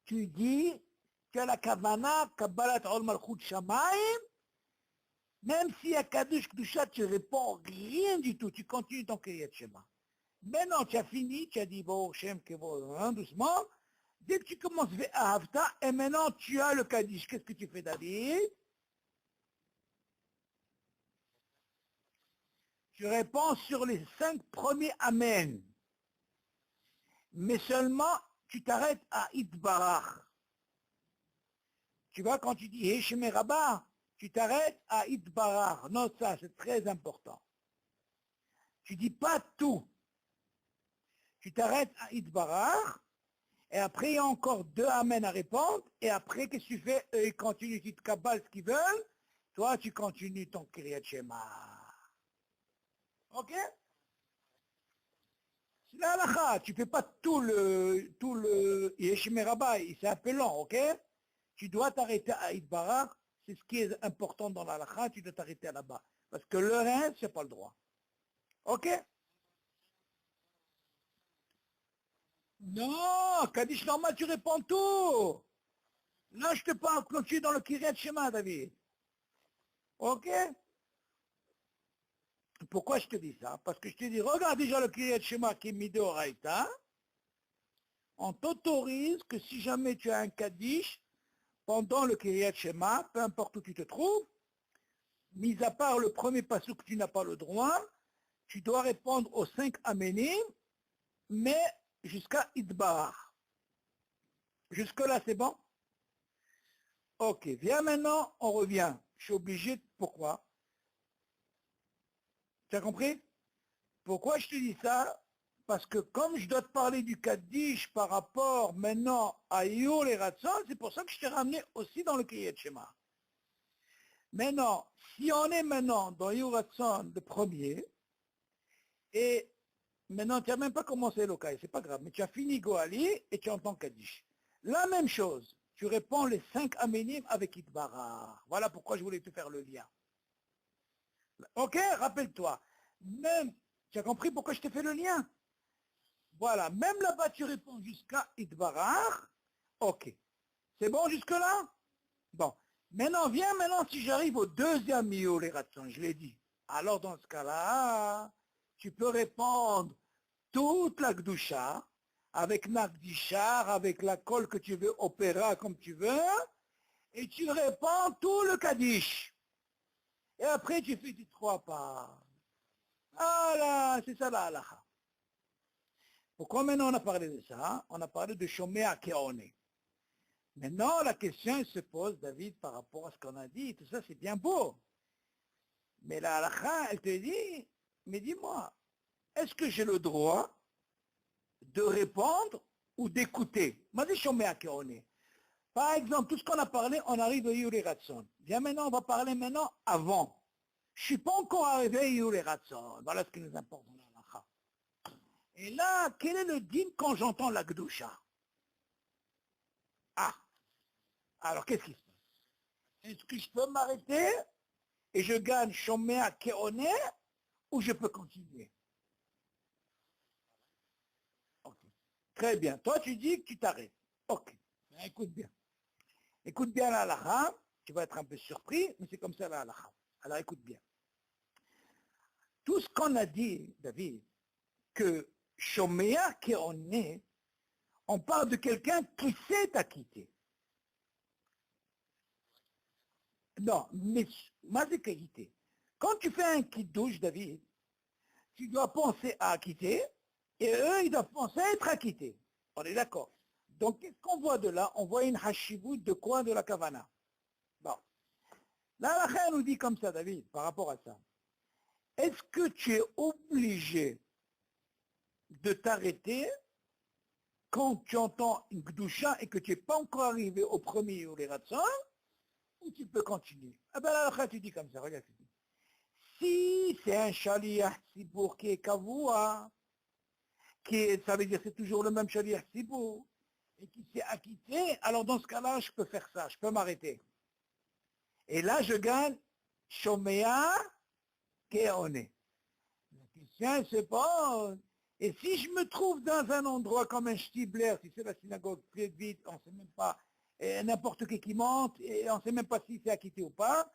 Tu dis, tu as la Kavana, Kabbalat Ol Malchut Shamayim, même s'il y a Kaddish Kdusha, tu réponds rien du tout, tu continues ton Kiryat Shema. Maintenant, tu as fini, tu as dit, bon, Shem Kevod, hein, doucement. Dès que tu commences Ve'ahavta, et maintenant tu as le Kaddish, qu'est-ce que tu fais, David? Tu réponds sur les 5 premiers Amen. Mais seulement, tu t'arrêtes à Itbarach. Tu vois, quand tu dis Hesheme Rabbah, tu t'arrêtes à Itbarach. Non, ça, c'est très important. Tu dis pas tout. Tu t'arrêtes à Itbarach, Et après, il y a encore 2 amen à répondre. Et après, qu'est-ce que tu fais? Eux, ils continuent, ils te caballent ce qu'ils veulent. Toi, tu continues ton Kriyat Shema. Ok? C'est la halakha. Tu ne fais pas tout le Yeshime Rabbi. C'est un peu long, ok? Tu dois t'arrêter à Idbarach. C'est ce qui est important dans la halakha. Tu dois t'arrêter là-bas. Parce que le reste, c'est pas le droit. Ok? Non, Kaddish normal, tu réponds tout. Là, je te parle quand tu es dans le Kiryat Shema, David. Ok? Pourquoi je te dis ça? Parce que je te dis, regarde déjà le Kiryat Shema qui est mis de Oraïta. On t'autorise que si jamais tu as un Kaddish, pendant le Kiryat Shema, peu importe où tu te trouves, mis à part le premier passage que tu n'as pas le droit, tu dois répondre aux 5 Aménim, mais jusqu'à Idbar. Jusque-là, c'est bon? Ok, viens maintenant, on revient. Je suis obligé, pourquoi? Tu as compris? Pourquoi je te dis ça? Parce que comme je dois te parler du Kaddish par rapport maintenant à Yul et Ratson, c'est pour ça que je t'ai ramené aussi dans le Kriyat Shema. Maintenant, si on est maintenant dans Yul Ratson, le premier, et maintenant tu n'as même pas commencé l'Okai, c'est pas grave, mais tu as fini Goali et tu entends Kaddish. La même chose, tu réponds les 5 Aménim avec Itbara. Voilà pourquoi je voulais te faire le lien. Ok, rappelle-toi. Même, tu as compris pourquoi je t'ai fait le lien? Voilà, même là-bas tu réponds jusqu'à Idbarar. Ok. C'est bon jusque-là? Bon. Maintenant, viens maintenant si j'arrive au deuxième Mio, les ratons, je l'ai dit. Alors dans ce cas-là, tu peux répondre toute la Gdusha, avec Nagdishar, avec la colle que tu veux, opéra comme tu veux, et tu réponds tout le Kaddish. Et après tu fais tes 3 pas. Voilà, c'est ça la halakha. Pourquoi maintenant on a parlé de ça? On a parlé de Shomea Keone. Maintenant, la question se pose, David, par rapport à ce qu'on a dit. Tout ça, c'est bien beau. Mais la halakha, elle te dit, mais dis-moi, est-ce que j'ai le droit de répondre ou d'écouter? Moi, je Shomea Keone. Par exemple, tout ce qu'on a parlé, on arrive à Yuri Ratson. Bien maintenant, on va parler maintenant avant. Je ne suis pas encore arrivé à Yuri Ratson. Voilà ce qui nous importe dans la halakha. Et là, quel est le din quand j'entends la Gdusha? Ah, alors qu'est-ce qui se passe? Est-ce que je peux m'arrêter et je gagne Shomea Keone ou je peux continuer? Ok. Très bien. Toi, tu dis que tu t'arrêtes. Ok. Ben, écoute bien. Écoute bien la halakha. Tu vas être un peu surpris, mais c'est comme ça la halakha. Alors écoute bien. Tout ce qu'on a dit, David, que Shomea Keone, on parle de quelqu'un qui s'est acquitté. Non, mais ma qualité. Quand tu fais un kiddush, David, tu dois penser à acquitter, et eux, ils doivent penser à être acquittés. On est d'accord. Donc, qu'est-ce qu'on voit de là? On voit une hashibut de quoi? De la kavana. Bon. La halakha nous dit comme ça, David, par rapport à ça. Est-ce que tu es obligé de t'arrêter quand tu entends une gdusha et que tu n'es pas encore arrivé au premier ou les ratzon, ou tu peux continuer? Ah ben la halakha, tu dis comme ça, regarde. Si c'est un shaliach sibour qui est kavua, ça veut dire c'est toujours le même shaliach sibour, et qui s'est acquitté, alors dans ce cas-là, je peux faire ça, je peux m'arrêter. Et là, je gagne Shomea Keone. La question se pose, et si je me trouve dans un endroit comme un Stibler, si c'est la synagogue très vite, on ne sait même pas, n'importe qui monte, et on ne sait même pas si c'est acquitté ou pas,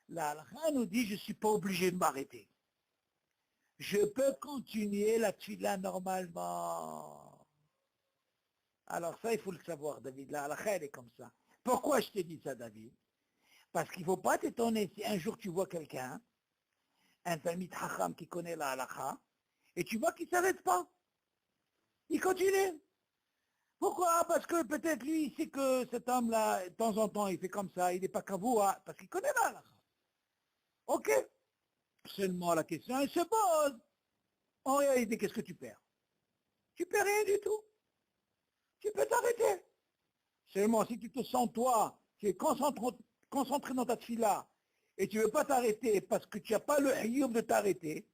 la halakha nous dit, je ne suis pas obligé de m'arrêter. Je peux continuer la tfila normalement. Alors ça, il faut le savoir, David. La halakha, elle est comme ça. Pourquoi je te dis ça, David? Parce qu'il ne faut pas t'étonner si un jour tu vois quelqu'un, un Talmid Hacham qui connaît la halakha, et tu vois qu'il ne s'arrête pas. Il continue. Pourquoi? Parce que peut-être lui, il sait que cet homme-là, de temps en temps, il fait comme ça, il n'est pas kavoua, parce qu'il connaît la halakha. Ok. Seulement la question, elle se pose. En réalité, qu'est-ce que tu perds? Tu perds rien du tout. tu peux t'arrêter. Seulement, si tu te sens, toi, tu es concentré dans ta tfila, et tu ne veux pas t'arrêter parce que tu n'as pas le hiyub de t'arrêter,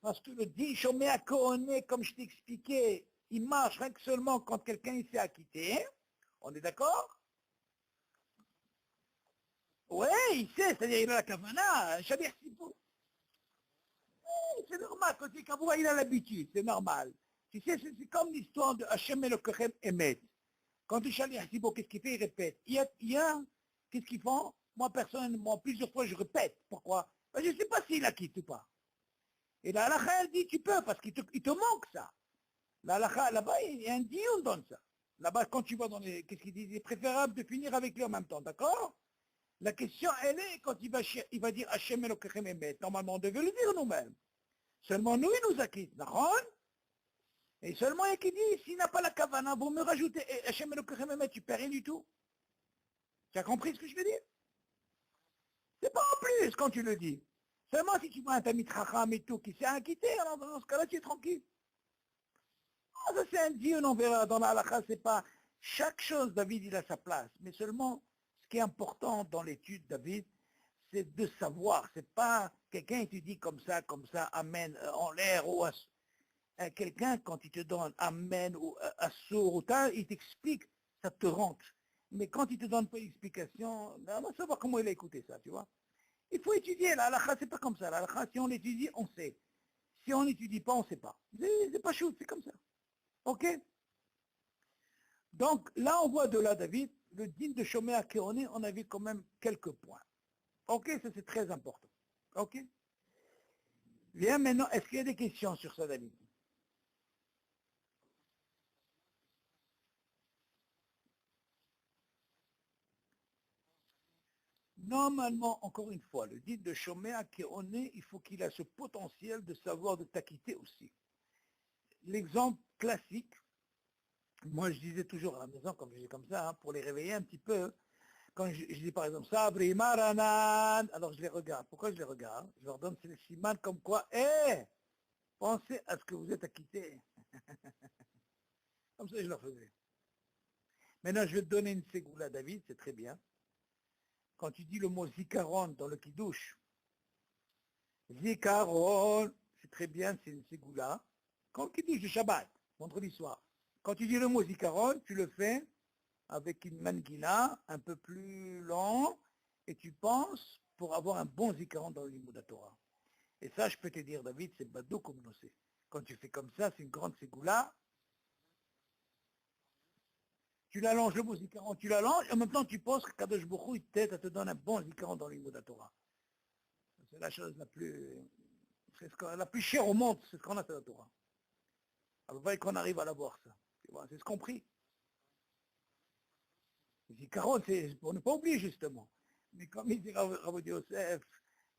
parce que le din shomea kohané, comme je t'ai expliqué, il marche rien que seulement quand quelqu'un s'est acquitté. On est d'accord? Ouais, il sait, c'est-à-dire il a la kavana, Shabir Sipou. C'est normal, quand il est Kaboua, il a l'habitude, c'est normal. Tu sais, c'est comme l'histoire de Hachem et le Kochem Emet. Quand tu Shabir Sipou, qu'est-ce qu'il fait? Il répète. Qu'est-ce qu'ils font? Moi, personnellement, plusieurs fois, je répète. Pourquoi? Ben, je ne sais pas s'il acquitte ou pas. Et la halakha, elle dit, tu peux, parce qu'il te manque ça. La halakha, là-bas, il y a un dion dans ça. Là-bas, quand tu vas dans les... Qu'est-ce qu'il dit? Il est préférable de finir avec lui en même temps, d'accord? La question, elle est, quand il va dire Hachem Elokechem Emet, normalement, on devait le dire nous-mêmes. Seulement nous, il nous acquitte, d'accord? Et seulement, il y a qui dit, s'il n'a pas la kavana, vous me rajoutez Hachem Elokechem Emet, tu perds rien du tout. Tu as compris ce que je veux dire? C'est pas en plus quand tu le dis. Seulement si tu vois un Tamit Chacham et tout qui s'est acquitté, alors dans ce cas-là, tu es tranquille. Ah, ça c'est un dieu, on verra dans la halakha, c'est pas... Chaque chose, David, il a sa place. Mais seulement, ce qui est important dans l'étude, David, c'est de savoir. C'est pas quelqu'un étudie comme ça, amen, en l'air, ou quelqu'un, quand il te donne amen, ou assour, ou tal, il t'explique, ça te rentre. Mais quand il ne te donne pas d'explication, on va savoir comment il a écouté ça, tu vois. Il faut étudier, la halakha, c'est pas comme ça. La halakha, si on l'étudie, on sait. Si on n'étudie pas, on ne sait pas. C'est pas chaud, c'est comme ça. Ok? Donc là, on voit de là, David, le din de Shomer Keoné, on a vu quand même quelques points. Ok, ça c'est très important. Ok? Bien, maintenant, est-ce qu'il y a des questions sur ça, David? Normalement, encore une fois, le dit de Shomer Keoné, il faut qu'il ait ce potentiel de savoir de t'acquitter aussi. L'exemple classique, moi je disais toujours à la maison, comme je dis comme ça, hein, pour les réveiller un petit peu, quand je dis par exemple Sabri Maranan, alors je les regarde. Pourquoi je les regarde? Je leur donne ces siman comme quoi, pensez à ce que vous êtes acquittés. Comme ça je leur faisais. Maintenant je vais te donner une ségoula, David, c'est très bien. Quand tu dis le mot zikaron dans le kidouche, zikaron, c'est très bien, c'est une ségoula. Quand le kidouche de Shabbat, vendredi soir, quand tu dis le mot zikaron, tu le fais avec une manguina un peu plus lent, et tu penses pour avoir un bon zikaron dans le Limud Torah. Et ça, je peux te dire, David, c'est badou comme nous c'est. Quand tu fais comme ça, c'est une grande ségoula. Tu l'allonges le mot zikaron, tu l'allonges, et en même temps, tu penses que Kadosh Bokhu, il t'aide, ça te donne un bon zikaron dans le Limud Torah. C'est la chose la plus, la plus chère au monde, c'est ce qu'on a fait la Torah. Alors, voyez qu'on arrive à l'avoir, ça. C'est ce qu'on prie. Zikaron, c'est pour ne pas oublier, justement. Mais comme il dit Rav Yosef,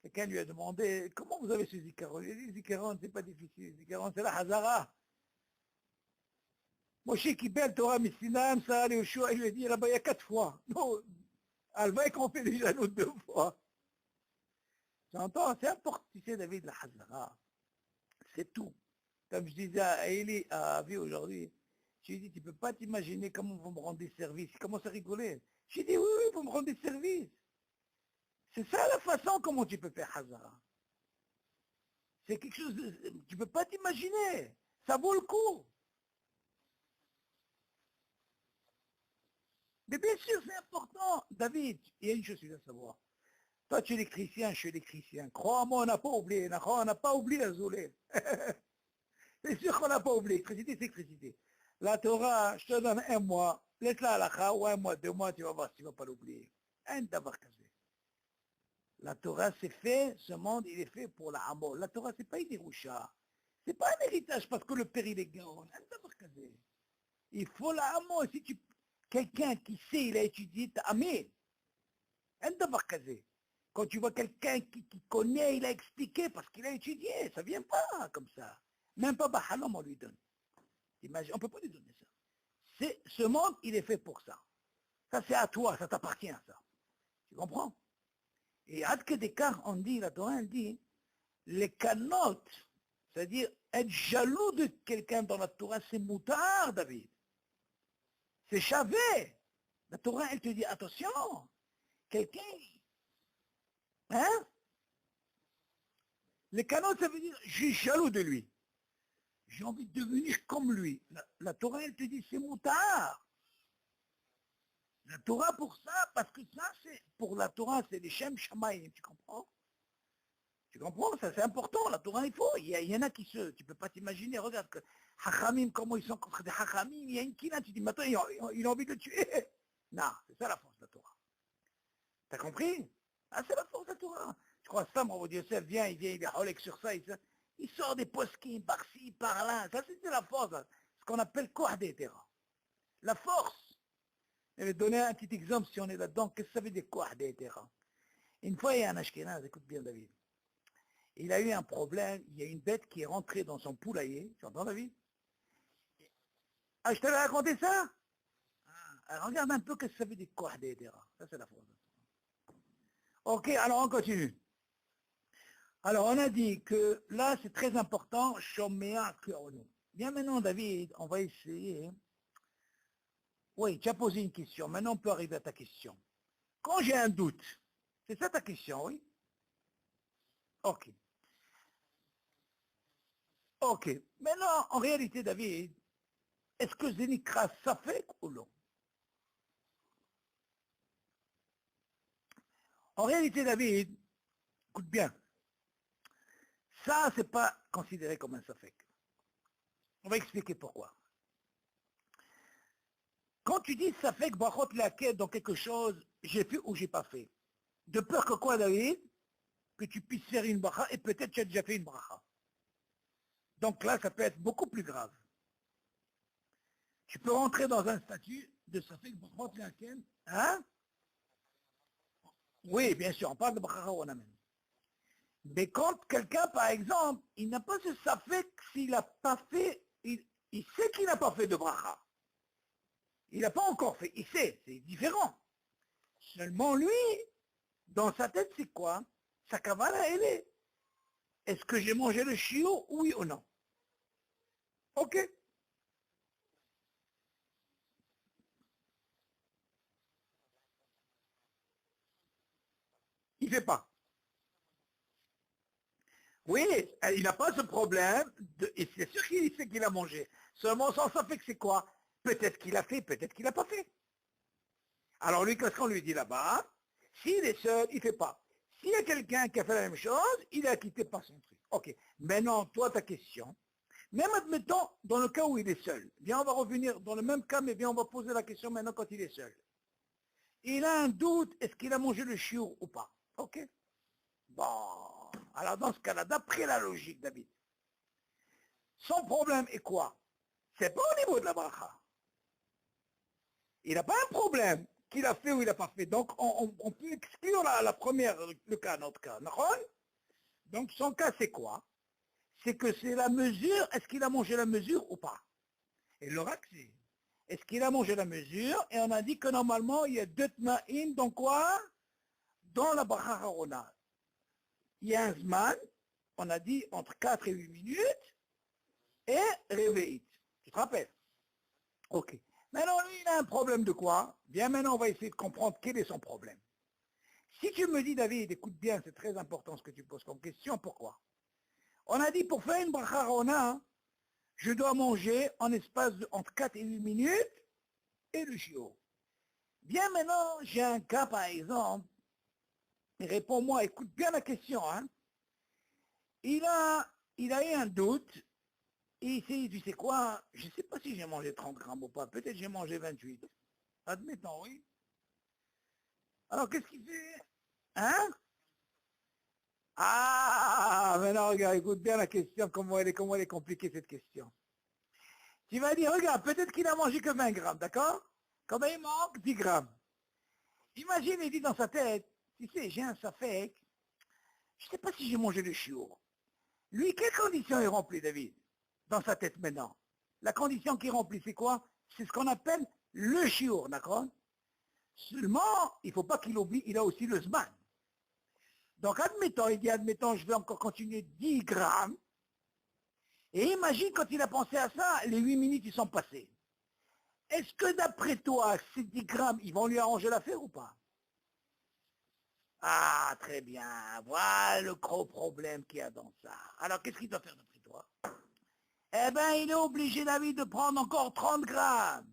quelqu'un lui a demandé, comment vous avez ce zikaron? Il a dit, zikaron, c'est pas difficile. Zikaron, c'est la hazara. Moshe qui belle Torah Missinam, ça allait au choix, il lui a dit, là-bas, il y a 4 fois. Non, Alvaï qu'on fait déjà nous 2 fois. J'entends, c'est important, tu sais, David, la hazara. C'est tout. Comme je disais à Eli, à Avi aujourd'hui, je lui ai dit, tu ne peux pas t'imaginer comment vous me rendez service. Il commence à rigoler. J'ai dit, oui, oui, vous me rendez service. C'est ça la façon comment tu peux faire Hazara. C'est quelque chose, tu ne peux pas t'imaginer. Ça vaut le coup. Mais bien sûr, c'est important. David, il y a une chose que tu dois savoir. Toi, tu es chrétien, je suis chrétien. Crois-moi, on n'a pas oublié. On n'a pas oublié la Zoulé. C'est sûr qu'on n'a pas oublié. Électricité, c'est électricité. La Torah, je te donne un mois. Laisse-la à la ou un mois, 2 mois, tu vas voir si tu ne vas pas l'oublier. Un d'abord casé. La Torah, c'est fait, ce monde, il est fait pour la Hamol. La Torah, c'est pas une Héroucha. C'est pas un héritage parce que le père, il est gaon. Il faut la Hamol. Si tu... Quelqu'un qui sait, il a étudié, t'as amé. Quand tu vois quelqu'un qui connaît, il a expliqué parce qu'il a étudié. Ça vient pas comme ça. Même pas Bahalam, on lui donne. Imagine, on ne peut pas lui donner ça. Ce monde, il est fait pour ça. Ça, c'est à toi, ça t'appartient, ça. Tu comprends? Et à Kedekar, on dit, la Torah, elle dit, les canotes, c'est-à-dire être jaloux de quelqu'un dans la Torah, c'est moutard, David. C'est chavé. La Torah, elle te dit, attention, quelqu'un, hein? Les canons, ça veut dire, je suis jaloux de lui. J'ai envie de devenir comme lui. La Torah, elle te dit, c'est moutard. La Torah pour ça, parce que ça, c'est, pour la Torah, c'est des Shem Shamayim, tu comprends? Tu comprends? Ça, c'est important, la Torah, il faut. Il y en a qui tu peux pas t'imaginer, regarde, que Hachamim, comment ils sont contre des Hachamim, il y a une kina, tu dis, maintenant, il a envie de le tuer. Non, c'est ça la force de la Torah. T'as compris? Ah, c'est la force de la Torah. Je crois que Sam, Rabbi Yosef, vient, il est Holek sur ça, il sort des poskim par-ci, par-là. Ça, c'est la force, là. Ce qu'on appelle Koah d'Etera. La force. Je vais donner un petit exemple, si on est là-dedans, qu'est-ce que ça veut dire Koah d'Etera? Une fois, il y a un Ashkenaz, écoute bien, David. Il a eu un problème, il y a une bête qui est rentrée dans son poulailler. Tu entends, David? Ah, je t'avais raconté ça? Alors, regarde un peu ce que ça veut dire Koah d'Etera. Ça, c'est la force. Ok, alors on continue. Alors, on a dit que là, c'est très important, Shomea Kuronu. Bien maintenant, David, on va essayer. Oui, tu as posé une question. Maintenant, on peut arriver à ta question. Quand j'ai un doute, c'est ça ta question, oui? Ok. Ok. Maintenant, en réalité, David, est-ce que Zénikra Safek ou non? En réalité, David, écoute bien, ça, c'est pas considéré comme un Safek. On va expliquer pourquoi. Quand tu dis Safek, Brachot laquelle dans quelque chose, j'ai fait ou j'ai pas fait. De peur que quoi, David? Que tu puisses faire une bracha et peut-être tu as déjà fait une bracha. Donc là, ça peut être beaucoup plus grave. Tu peux rentrer dans un statut de Safek, Brachot laquelle, hein? Oui, bien sûr, on parle de bracha ou amen. Mais quand quelqu'un, par exemple, il n'a pas ce Safek s'il n'a pas fait, il sait qu'il n'a pas fait de bracha. Il n'a pas encore fait, il sait, c'est différent. Seulement lui, dans sa tête, c'est quoi? Sa kavala, elle est-ce que j'ai mangé le chiot, oui ou non? Ok. Il ne fait pas. Oui, il n'a pas ce problème, et c'est sûr qu'il sait qu'il a mangé. Seulement, sans ça fait que c'est quoi? Peut-être qu'il a fait, peut-être qu'il n'a pas fait. Alors lui, qu'est-ce qu'on lui dit là-bas? S'il est seul, il ne fait pas. S'il y a quelqu'un qui a fait la même chose, il est acquitté par son truc. Ok. Maintenant, toi, ta question. Même admettons, dans le cas où il est seul. Bien, on va revenir dans le même cas, mais bien, on va poser la question maintenant quand il est seul. Il a un doute, est-ce qu'il a mangé le chiour ou pas? Ok. Bon. Alors, dans ce cas-là, d'après la logique, David, son problème est quoi? C'est pas au niveau de la bracha. Il n'a pas un problème qu'il a fait ou il n'a pas fait. Donc, on peut exclure la première, le cas, notre cas. Donc, son cas, c'est quoi? C'est que c'est la mesure, est-ce qu'il a mangé la mesure ou pas? Et l'oracle, c'est, est-ce qu'il a mangé la mesure? Et on a dit que normalement, il y a deux tnaïm, dans quoi? Dans la bracha harona. Il y a un zman, on a dit entre 4 et 8 minutes, et réveillite. Tu te rappelles? Ok. Maintenant, lui, il a un problème de quoi? Bien, maintenant, on va essayer de comprendre quel est son problème. Si tu me dis, David, écoute bien, c'est très important ce que tu poses comme question, pourquoi? On a dit, pour faire une bracha harona, je dois manger en espace entre 4 et 8 minutes, et le chiot. Bien, maintenant, j'ai un cas, par exemple, réponds-moi, écoute bien la question, hein. Il a eu un doute, et il s'est dit, tu sais quoi, je ne sais pas si j'ai mangé 30 grammes ou pas, peut-être j'ai mangé 28. Admettons, oui. Alors, qu'est-ce qu'il fait? Hein? Ah, maintenant, regarde, écoute bien la question, comment elle est compliquée, cette question. Tu vas dire, regarde, peut-être qu'il a mangé que 20 grammes, d'accord? Comme il manque 10 grammes. Imagine, il dit dans sa tête, tu sais, j'ai un safek, je ne sais pas si j'ai mangé le chiot. Lui, quelle condition est remplie, David? Dans sa tête maintenant. La condition qui est remplie, c'est quoi? C'est ce qu'on appelle le chiot, d'accord? Seulement, il ne faut pas qu'il oublie, il a aussi le zman. Donc, admettons, je vais encore continuer 10 grammes. Et imagine quand il a pensé à ça, les 8 minutes, ils sont passés. Est-ce que d'après toi, ces 10 grammes, ils vont lui arranger l'affaire ou pas? Ah, très bien. Voilà le gros problème qu'il y a dans ça. Alors, qu'est-ce qu'il doit faire d'après toi? Eh bien, il est obligé, David, de prendre encore 30 grammes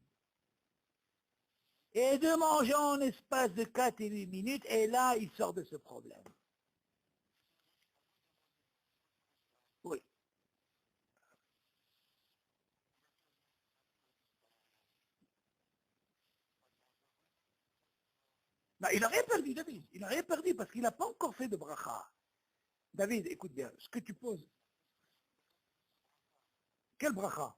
et de manger en espace de 4 et 8 minutes, et là, il sort de ce problème. Oui. Non, il n'a rien perdu, David. Il n'a rien perdu parce qu'il n'a pas encore fait de bracha. David, écoute bien, ce que tu poses, quel bracha?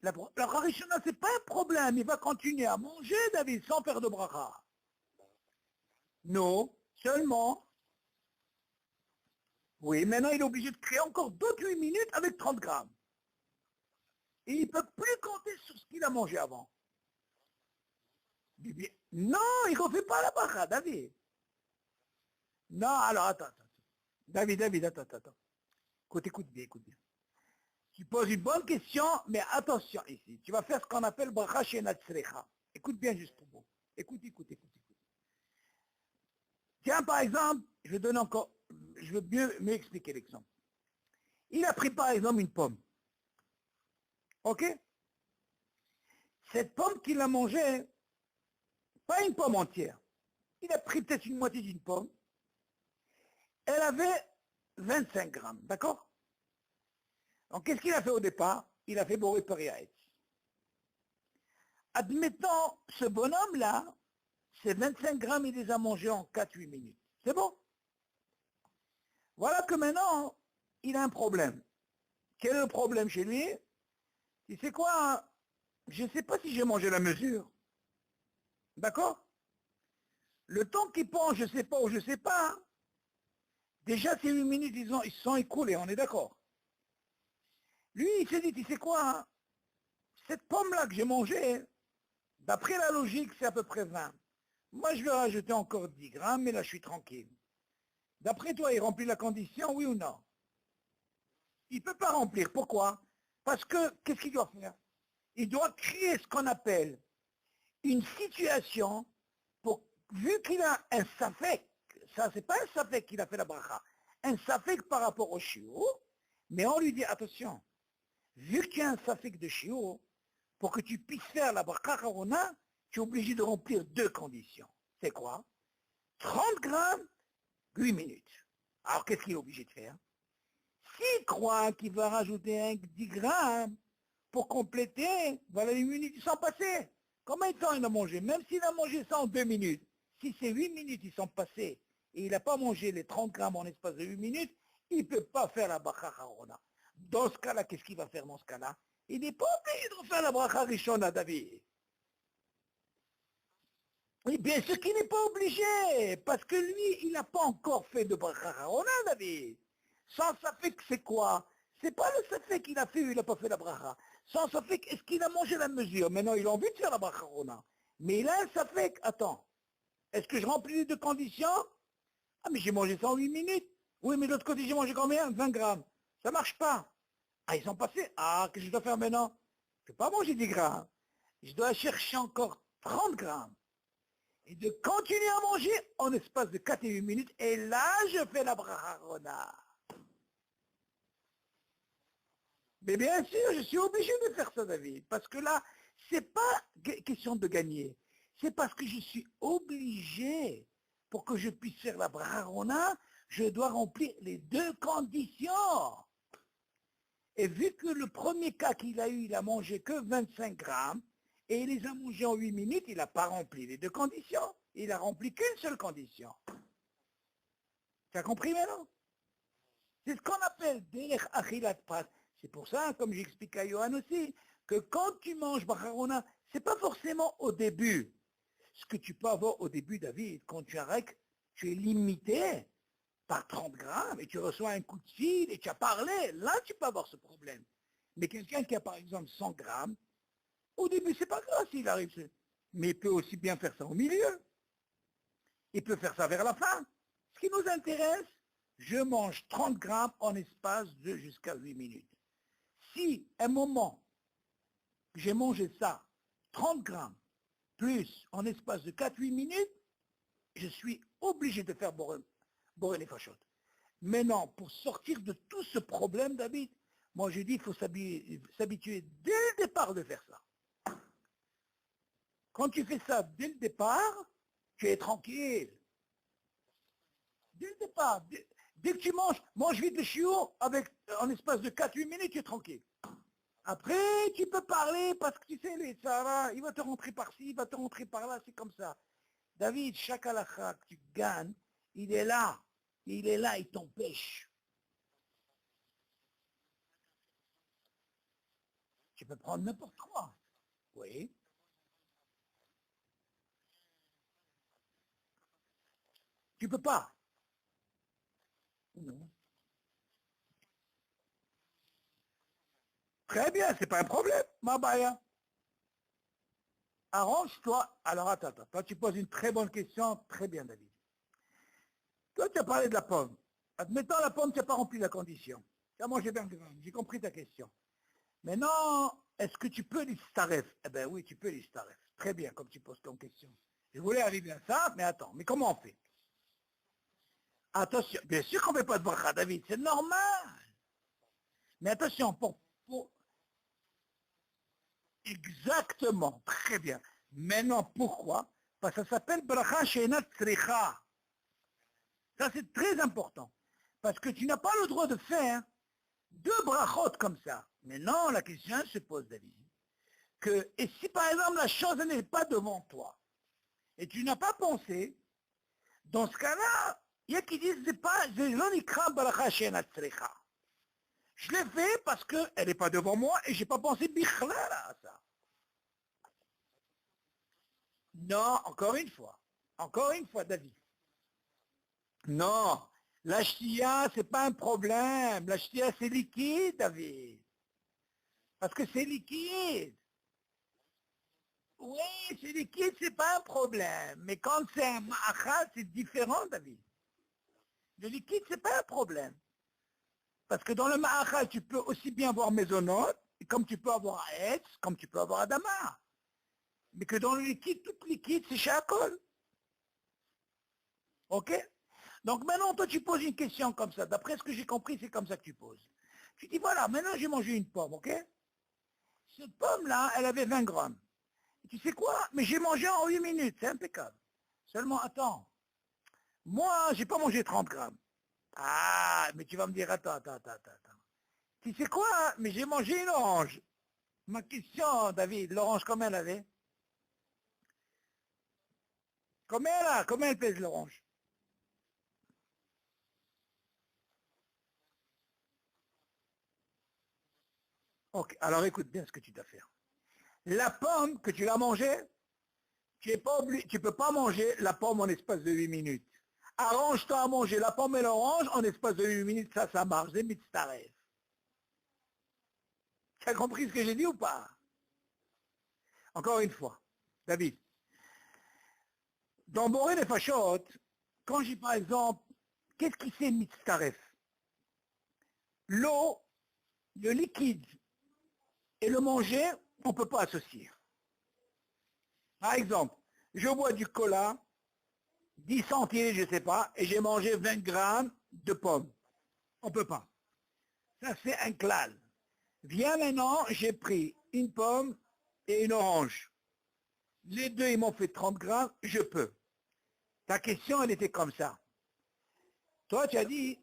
La bracha Rishona, c'est pas un problème. Il va continuer à manger, David, sans faire de bracha. Non, seulement, oui, maintenant il est obligé de créer encore d'autres 8 minutes avec 30 grammes. Et il ne peut plus compter sur ce qu'il a mangé avant. Non, il ne refait pas la bracha, David. Non, alors attends. David, attends. Écoute bien. Tu poses une bonne question, mais attention ici. Tu vas faire ce qu'on appelle bracha chez Natsrecha. Écoute bien juste pour vous. Écoute. Tiens, par exemple, je veux mieux m'expliquer l'exemple. Il a pris par exemple une pomme. Ok? Cette pomme qu'il a mangée, pas une pomme entière. Il a pris peut-être une moitié d'une pomme. Elle avait 25 grammes, d'accord? Donc qu'est-ce qu'il a fait au départ? Il a fait Boré Pariaetz. Admettons, ce bonhomme-là, ces 25 grammes, il les a mangés en 4-8 minutes. C'est bon? Voilà que maintenant, il a un problème. Quel est le problème chez lui? Tu sais quoi? Je ne sais pas si j'ai mangé la mesure. D'accord? Le temps qu'il pense, je ne sais pas ou je ne sais pas, déjà ces 8 minutes, ils sont écoulés, on est d'accord? Lui, il s'est dit, tu sais quoi? Cette pomme-là que j'ai mangée, d'après la logique, c'est à peu près 20. Moi, je vais rajouter encore 10 grammes, et là, je suis tranquille. D'après toi, il remplit la condition, oui ou non? Il ne peut pas remplir. Pourquoi? Parce que, qu'est-ce qu'il doit faire? Il doit créer ce qu'on appelle une situation pour, vu qu'il a un safek, ça c'est pas un safek qu'il a fait la bracha, un safek par rapport au shiur, mais on lui dit, attention, vu qu'il y a un safek de shiur, pour que tu puisses faire la bracha harona, tu es obligé de remplir 2 conditions. C'est quoi? 30 grammes, 8 minutes. Alors qu'est-ce qu'il est obligé de faire? S'il croit qu'il va rajouter 10 grammes pour compléter, voilà, les minutes sont passées. Combien de temps il a mangé? Même s'il a mangé ça en 2 minutes, si ces 8 minutes ils sont passées et il n'a pas mangé les 30 grammes en espace de 8 minutes, il ne peut pas faire la bracha harona. Dans ce cas-là, qu'est-ce qu'il va faire dans ce cas-là? Il n'est pas obligé de faire la bracha rishona, David. Oui, bien sûr qu'il n'est pas obligé, parce que lui, il n'a pas encore fait de bracha harona, David. Sans safek, c'est quoi? C'est pas le safek qu'il a fait ou il n'a pas fait la bracha. Sans safek, est-ce qu'il a mangé la mesure? Maintenant, il a envie de faire la bracha harona. Mais il a un safek, attends, est-ce que je remplis les 2 conditions? Ah, mais j'ai mangé ça en 8 minutes. Oui, mais l'autre côté, j'ai mangé combien? 20 grammes. Ça marche pas. Ah, ils sont passés. Ah, qu'est-ce que je dois faire maintenant? Je ne peux pas manger 10 grammes. Je dois chercher encore 30 grammes. Et de continuer à manger en espace de 4 et 8 minutes. Et là, je fais la bracharona. Mais bien sûr, je suis obligé de faire ça, David. Parce que là, c'est pas question de gagner. C'est parce que je suis obligé, pour que je puisse faire la bracharona, je dois remplir les 2 conditions. Et vu que le premier cas qu'il a eu, il a mangé que 25 grammes, et il les a mangés en 8 minutes, il n'a pas rempli les 2 conditions. Il a rempli qu'une seule condition. Tu as compris maintenant? C'est ce qu'on appelle derech achilat prat. C'est pour ça, comme j'explique à Johan aussi, que quand tu manges bacharona, c'est pas forcément au début. Ce que tu peux avoir au début, David, quand tu arrêtes, tu es limité par 30 grammes et tu reçois un coup de fil et tu as parlé, là tu peux avoir ce problème. Mais quelqu'un qui a par exemple 100 grammes, au début c'est pas grave s'il arrive, mais il peut aussi bien faire ça au milieu. Il peut faire ça vers la fin. Ce qui nous intéresse, je mange 30 grammes en espace de jusqu'à 8 minutes. Si, un moment, j'ai mangé ça, 30 grammes, plus en espace de 4-8 minutes, je suis obligé de faire Boré Nefashot. Maintenant, pour sortir de tout ce problème, David, moi je dis qu'il faut s'habituer dès le départ de faire ça. Quand tu fais ça dès le départ, tu es tranquille. Dès le départ, dès que tu manges, mange vite le chiot, en espace de 4-8 minutes, tu es tranquille. Après, tu peux parler parce que tu sais, les Tzara, il va te rentrer par-ci, il va te rentrer par-là, c'est comme ça. David, chaque halakha que tu gagnes, il est là, il t'empêche. Tu peux prendre n'importe quoi. Oui. Tu peux pas. Non. Très bien, c'est pas un problème, ma baya. Arrange-toi. Alors attends, toi tu poses une très bonne question, très bien David. Toi tu as parlé de la pomme. Admettons la pomme, tu n'as pas rempli la condition. Tu as mangé 20 grammes, j'ai compris ta question. Maintenant, est-ce que tu peux l'istaref? Eh bien oui, tu peux l'istaref. Très bien, comme tu poses ton question. Je voulais arriver à ça, mais attends, mais comment on fait? Attention, bien sûr qu'on ne fait pas de bracha, David, c'est normal. Mais attention, exactement, très bien. Maintenant, pourquoi? Parce que ça s'appelle bracha she'enat tzricha. Ça, c'est très important. Parce que tu n'as pas le droit de faire deux brachot comme ça. Maintenant, la question se pose, David, et si par exemple la chose n'est pas devant toi, et tu n'as pas pensé, dans ce cas-là, il y a qui disent, c'est pas, je l'ai fait parce qu'elle n'est pas devant moi et je n'ai pas pensé bichlal à ça. Non, encore une fois, David. Non, la ch'tia, c'est pas un problème. La ch'tia, c'est liquide, David. Parce que c'est liquide. Oui, c'est liquide, c'est pas un problème. Mais quand c'est un ma'achal, c'est différent, David. Le liquide, c'est pas un problème. Parce que dans le ma'achal, tu peux aussi bien avoir mésonote, comme tu peux avoir Etz, comme tu peux avoir Adama. Mais que dans le liquide, tout liquide, c'est Shakol. Ok? Donc maintenant, toi, tu poses une question comme ça. D'après ce que j'ai compris, c'est comme ça que tu poses. Tu dis, voilà, maintenant j'ai mangé une pomme, ok? Cette pomme-là, elle avait 20 grammes. Et tu sais quoi? Mais j'ai mangé en 8 minutes, c'est impeccable. Seulement, attends, moi, j'ai pas mangé 30 grammes. Ah, mais tu vas me dire, attends. Tu sais quoi? Mais j'ai mangé une orange. Ma question, David, l'orange, combien elle avait? Combien elle pèse l'orange? Ok, alors écoute bien ce que tu dois faire. La pomme que tu as mangée, tu ne peux pas manger la pomme en espace de 8 minutes. Arrange-toi à manger la pomme et l'orange en espace de 8 minutes, ça marche, c'est mitzaref. Tu as compris ce que j'ai dit ou pas? Encore une fois, David. Dans Boré les Fachot, quand j'ai par exemple, qu'est-ce qui c'est mitzaref? L'eau, le liquide et le manger, on ne peut pas associer. Par exemple, je bois du cola, 10 centilitres, je ne sais pas, et j'ai mangé 20 grammes de pommes. On ne peut pas. Ça, c'est un clal. Viens maintenant, j'ai pris une pomme et une orange. Les deux, ils m'ont fait 30 grammes, je peux. Ta question, elle était comme ça. Toi, tu as dit...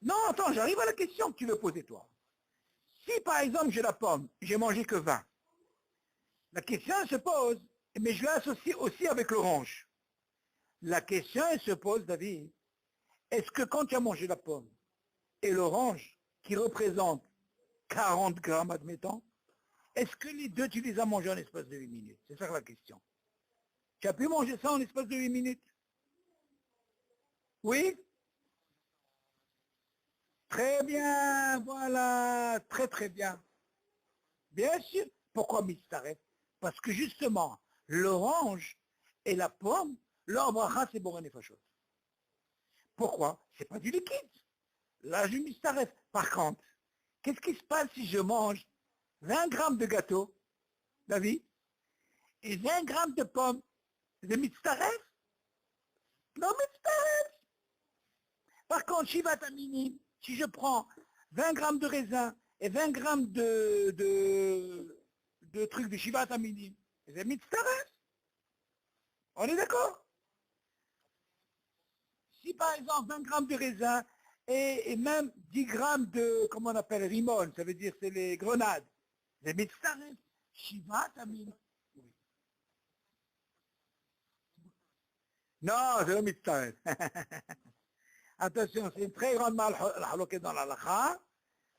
Non, attends, j'arrive à la question que tu veux poser, toi. Si, par exemple, j'ai la pomme, j'ai mangé que 20, la question, elle se pose, mais je l'associe aussi avec l'orange. La question, elle se pose, David, est-ce que quand tu as mangé la pomme et l'orange, qui représente 40 grammes, admettons, est-ce que les deux, tu les as mangés en espace de 8 minutes? C'est ça la question. Tu as pu manger ça en espace de 8 minutes? Oui? Très bien, voilà, très très bien. Bien sûr. Pourquoi Mistaret? Parce que justement, l'orange et la pomme, leur bracha, c'est Boré Nefashot. Pourquoi? C'est pas du liquide. Là, je Mistaret. Par contre, qu'est-ce qui se passe si je mange 20 grammes de gâteau, David, et 20 grammes de pommes. C'est mitzaref? Non, mitzaref. Par contre, Shivat Aminim, si je prends 20 grammes de raisin et 20 grammes de trucs de Shivat Aminim, c'est mitzaref. On est d'accord? Si par exemple 20 grammes de raisin et même 10 grammes de, comment on appelle, rimon, ça veut dire c'est les grenades, c'est mitzaref. Shivat Aminim. Non, c'est le mitzaref. Attention, c'est une très grande halakha dans l'halakha.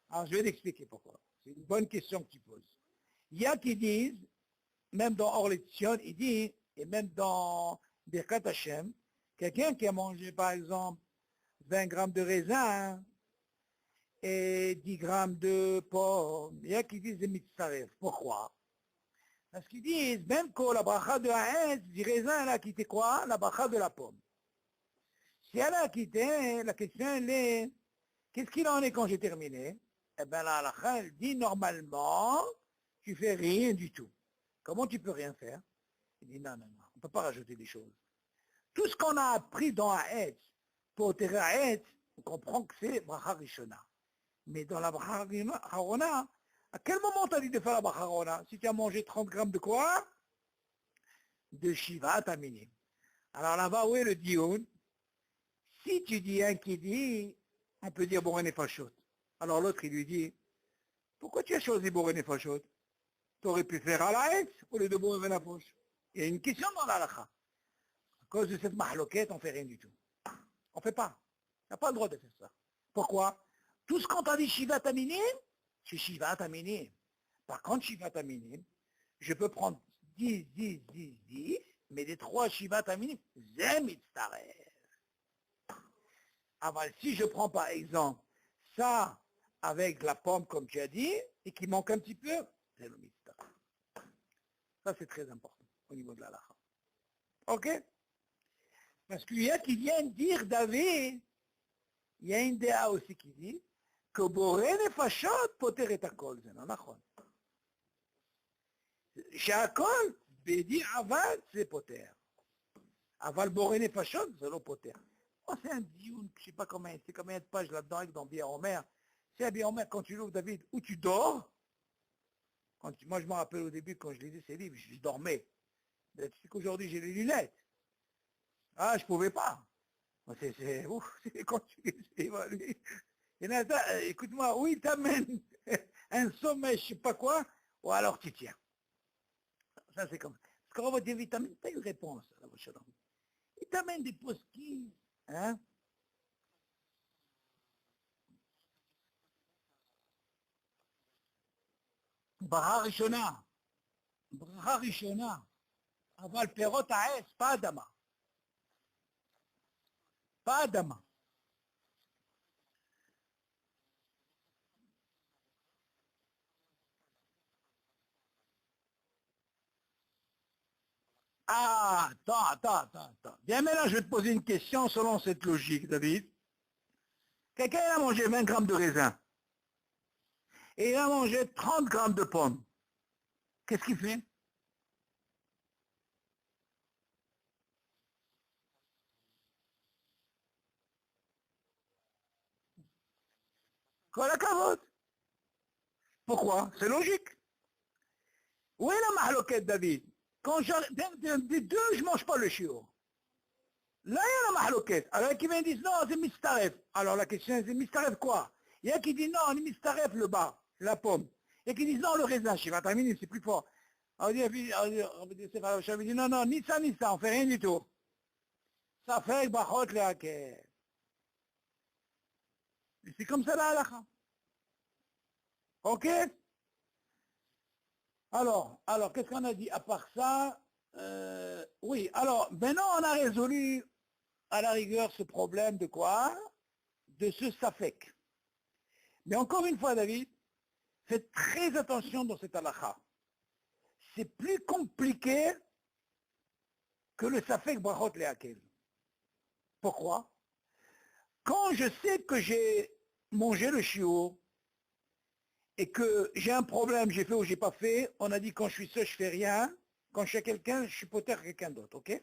Alors, je vais t'expliquer pourquoi. C'est une bonne question que tu poses. Il y a qui disent, même dans Orlétion, il dit, et même dans Birkat Hashem, quelqu'un qui a mangé, par exemple, 20 grammes de raisin et 10 grammes de pommes, il y a qui disent des mitzaref. Pourquoi? Parce qu'ils disent, même que la bracha de Haïs, du raisin, elle a quitté quoi? La bracha de la pomme. Si elle a quitté, la question elle est, qu'est-ce qu'il en est quand j'ai terminé? Eh bien la halakha, elle dit normalement, tu fais rien du tout. Comment tu peux rien faire? Il dit non, non, non, on ne peut pas rajouter des choses. Tout ce qu'on a appris dans Haït, pour terre Haït, on comprend que c'est bracha rishona. Mais dans la bracha harona, à quel moment tu as dit de faire la bracha harona? Si tu as mangé 30 grammes de quoi? De shivat aminim. Alors là-bas, où est le dioun? Si tu dis un qui dit, on peut dire Boré Fachot. Alors l'autre, il lui dit, pourquoi tu as choisi Boré Fachot? Tu aurais pu faire à la haine au lieu de Boré Fachot. Il y a une question dans la halakha. À cause de cette mahloquette, on ne fait rien du tout. On ne fait pas. On n'a pas le droit de faire ça. Pourquoi? Tout ce qu'on t'a dit Shivat Aminim, c'est Shivat Aminim. Par contre, Shivat Aminim, je peux prendre 10, 10, 10, 10, mais des 3 Shivat Aminim, Zem Itztareh. Alors, si je prends par exemple ça avec la pomme, comme tu as dit, et qu'il manque un petit peu, c'est le mitzvah. Ça, c'est très important au niveau de la halakha. OK? Parce qu'il y a qui viennent dire, David, il y a une déa aussi qui dit que Boré Nefashot poter et akol, c'est non נכון. שהכל בדיעבד זה פותר. אבל בורא נפשות זה לא פותר. Oh, c'est un dioun, je ne sais pas combien, c'est combien de pages là-dedans dans Biaromer. C'est un Biaromer, quand tu l'ouvres, David, où tu dors. Moi, je me rappelle au début, quand je lisais ces livres, je dormais. Mais tu sais qu'aujourd'hui, j'ai les lunettes. Ah, je ne pouvais pas. C'est quand tu évalues. Et là, écoute-moi, oui, il t'amène un sommeil, je ne sais pas quoi, ou alors tu tiens. Ça, c'est comme ça. Parce qu'on va dire, il t'amène pas une réponse. Il t'amène des post-it, hein? ברכה ראשונה, ברכה ראשונה, אבל פירות העץ, pas אדמה. pas אדמה. Ah, attends. Bien maintenant, je vais te poser une question selon cette logique, David. Quelqu'un a mangé 20 grammes de raisin et il a mangé 30 grammes de pommes. Qu'est-ce qu'il fait? Quoi la cavote? Pourquoi? C'est logique. Où est la mahloquette, David? Quand des deux, je ne mange pas le chiot. Là, il y a la mahloquette. Alors, il y a qui vient dire non, c'est mistaref. Alors, la question, c'est mistaref quoi? Il y a qui dit non, c'est mistaref le bas, la pomme. Il y a qui dit non, le raisin, Shivatamini, c'est plus fort. On dit non, non, ni ça, on fait rien du tout. Ça fait bachot le haker. C'est comme ça la halakha. Ok? Alors, qu'est-ce qu'on a dit à part ça? Oui, alors, maintenant on a résolu à la rigueur ce problème de quoi? De ce safek. Mais encore une fois, David, faites très attention dans cette halakha. C'est plus compliqué que le safek brachot lehakel. Pourquoi? Quand je sais que j'ai mangé le chiot et que j'ai un problème, j'ai fait ou j'ai pas fait, on a dit quand je suis seul, je fais rien. Quand je suis quelqu'un, je suis peut-être quelqu'un d'autre, ok?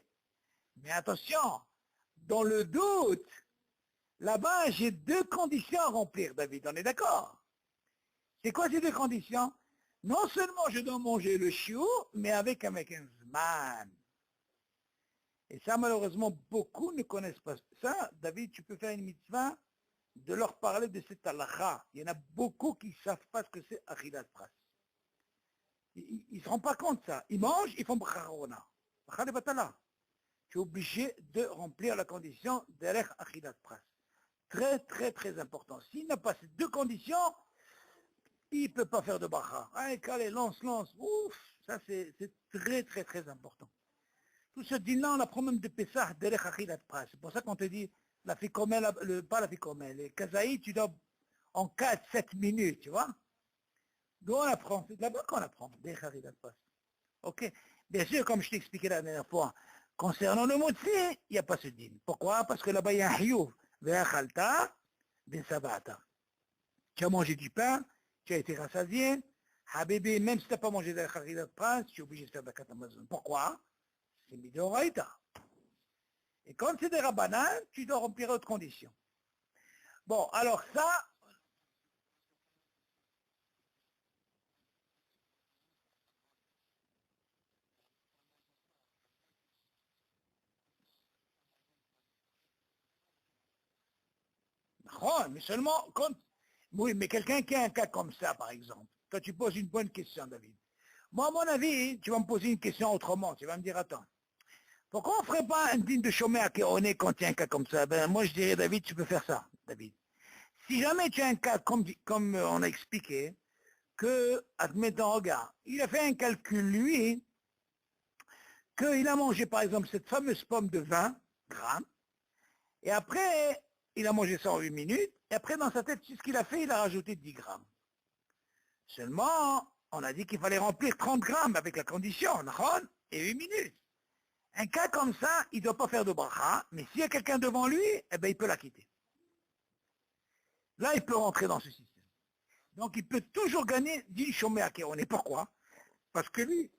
Mais attention, dans le doute, là-bas, j'ai deux conditions à remplir, David, on est d'accord? C'est quoi ces deux conditions? Non seulement je dois manger le chiot, mais avec un zman. Et ça, malheureusement, beaucoup ne connaissent pas ça. David, tu peux faire une mitzvah de leur parler de cette halakha. Il y en a beaucoup qui ne savent pas ce que c'est achilat pras. Ils ne se rendent pas compte de ça. Ils mangent, ils font bcharona. Tu es obligé de remplir la condition derech achilat pras. Très, très, très important. S'il n'a pas ces deux conditions, il ne peut pas faire de bracha. Allez, lance. Ouf, ça c'est très, très, très important. Tout ce dîner, on apprend même de Pessah, derech achilat pras. C'est pour ça qu'on te dit, la ficomel, pas la ficomel, les kazaï, tu dois en 4-7 minutes, tu vois. D'où on apprend, c'est là-bas qu'on apprend, derech achilat pras. Ok. Bien sûr, comme je t'ai expliqué la dernière fois, concernant le motzi, il n'y a pas ce dîner. Pourquoi? Parce que là-bas, il y a un hiyuv, ve'achalta, ben sabata. Tu as mangé du pain, tu as été rassasié, Habibi, même si tu n'as pas mangé de la pras, tu es obligé de faire de la katamazon. Pourquoi? C'est midoraïta. Et quand c'est des rabbanan, tu dois remplir autre condition. Bon, alors ça, mais seulement quand... Oui, mais quelqu'un qui a un cas comme ça, par exemple, toi tu poses une bonne question, David. Moi, à mon avis, tu vas me poser une question autrement. Tu vas me dire, attends, pourquoi on ne ferait pas un digne de chômeur à Kéroné quand il y a un cas comme ça? Ben, moi, je dirais, David, tu peux faire ça, David. Si jamais tu as un cas comme on a expliqué, que, admettons, regarde, il a fait un calcul, lui, qu'il a mangé, par exemple, cette fameuse pomme de 20 grammes, et après, il a mangé ça en 8 minutes, et après, dans sa tête, ce qu'il a fait, il a rajouté 10 grammes. Seulement, on a dit qu'il fallait remplir 30 grammes avec la condition, et 8 minutes. Un cas comme ça, il ne doit pas faire de bracha, mais s'il y a quelqu'un devant lui, eh ben, il peut la quitter. Là, il peut rentrer dans ce système. Donc, il peut toujours gagner 10 chômés à Kéroné. Pourquoi? Parce que lui,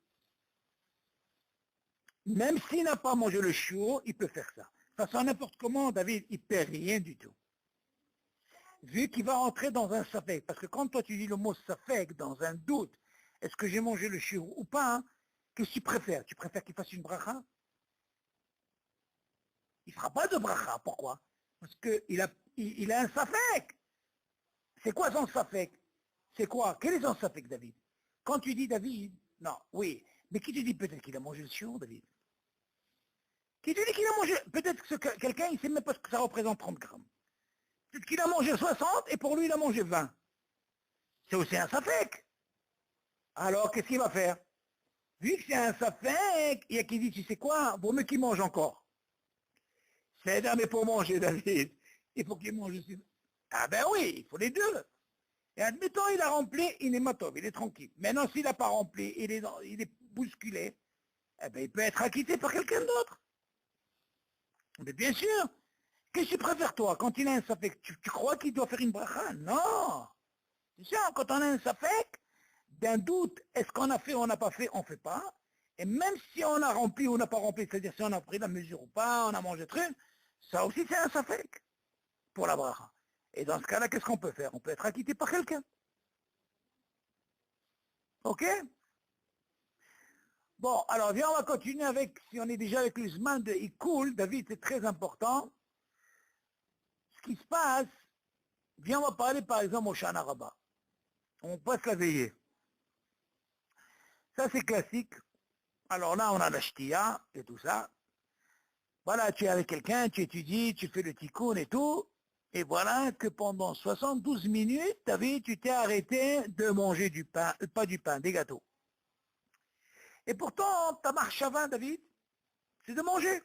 même s'il n'a pas mangé le chiot, il peut faire ça. De toute façon, n'importe comment, David, il ne perd rien du tout. Vu qu'il va rentrer dans un safek, parce que quand toi tu dis le mot safek, dans un doute, est-ce que j'ai mangé le chiot ou pas, hein, qu'est-ce que tu préfères? Tu préfères qu'il fasse une bracha? Il ne fera pas de bracha. Pourquoi? Parce qu'il a un safek. C'est quoi son safek? C'est quoi? Quel est son safek, David? Quand tu dis David, non, oui, mais qui te dit peut-être qu'il a mangé le chiot, David? Qui te dit qu'il a mangé? Peut-être que quelqu'un, il ne sait même pas ce que ça représente 30 grammes. Peut-être qu'il a mangé 60 et pour lui, il a mangé 20. C'est aussi un safek. Alors, qu'est-ce qu'il va faire? Vu que c'est un safek, il y a qui dit, tu sais quoi, vaut mieux qu'il mange encore. C'est mais pour manger, David, il faut qu'il mange aussi. Ah ben oui, il faut les deux. Et admettons, il a rempli, il est matov, il est tranquille. Maintenant, s'il n'a pas rempli, il est bousculé, eh ben, il peut être acquitté par quelqu'un d'autre. Mais bien sûr, qu'est-ce que tu préfères toi, quand il a un safek, tu crois qu'il doit faire une bracha? Non. C'est sûr, quand on a un safek, d'un doute, est-ce qu'on a fait ou on n'a pas fait, on ne fait pas. Et même si on a rempli ou on n'a pas rempli, c'est-à-dire si on a pris la mesure ou pas, on a mangé le truc, ça aussi c'est un safek pour la bracha. Et dans ce cas-là, qu'est-ce qu'on peut faire? On peut être acquitté par quelqu'un. Ok? Bon, alors viens, on va continuer avec, si on est déjà avec le Zman de Ikoul, David, c'est très important. Ce qui se passe, viens, on va parler par exemple au Shana Rabbah. On passe la veillée. Ça, c'est classique. Alors là, on a la shtia et tout ça. Voilà, tu es avec quelqu'un, tu étudies, tu fais le tikkun et tout. Et voilà que pendant 72 minutes, David, tu t'es arrêté de manger du pain, pas du pain, des gâteaux. Et pourtant, ta marche à vin, David, c'est de manger.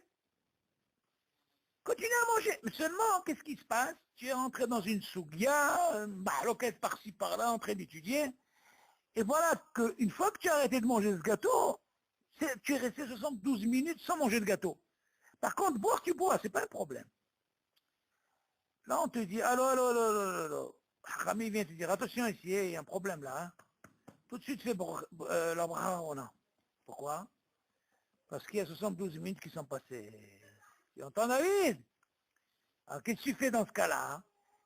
Continue à manger. Mais seulement, qu'est-ce qui se passe? Tu es rentré dans une sougia, l'occasion par-ci, par-là, en train d'étudier. Et voilà qu'une fois que tu as arrêté de manger ce gâteau, tu es resté 72 minutes sans manger de gâteau. Par contre, boire, tu bois, c'est pas un problème. Là, on te dit, allô, allô, allô, allô, allô. Hachami vient te dire, attention ici, il y a un problème là. Hein. Tout de suite, fais la bracha Rona. Pourquoi? Parce qu'il y a 72 minutes qui sont passées. Tu entends, David? Alors, qu'est-ce que tu fais dans ce cas-là? Hein?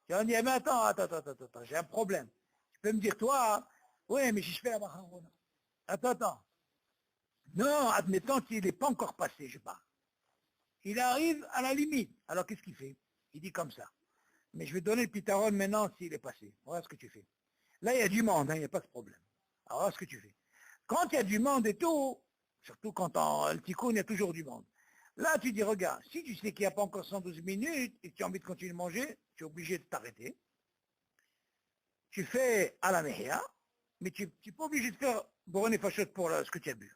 Tu vas me dire, mais attends, j'ai un problème. Tu peux me dire, toi, oui, mais si je fais la bracha Rona. Attends. Non, admettons qu'il n'est pas encore passé, je parle. Il arrive à la limite. Alors, qu'est-ce qu'il fait? Il dit comme ça. Mais je vais donner le pitaron maintenant s'il est passé. Voilà ce que tu fais. Là, il y a du monde, hein, il n'y a pas de problème. Alors, voilà ce que tu fais. Quand il y a du monde et tout, surtout quand le tikkun, il y a toujours du monde. Là, tu dis, regarde, si tu sais qu'il n'y a pas encore 112 minutes et que tu as envie de continuer de manger, tu es obligé de t'arrêter. Tu fais à la mehia, mais tu n'es pas obligé de faire bourrin et fachot pour ce que tu as bu.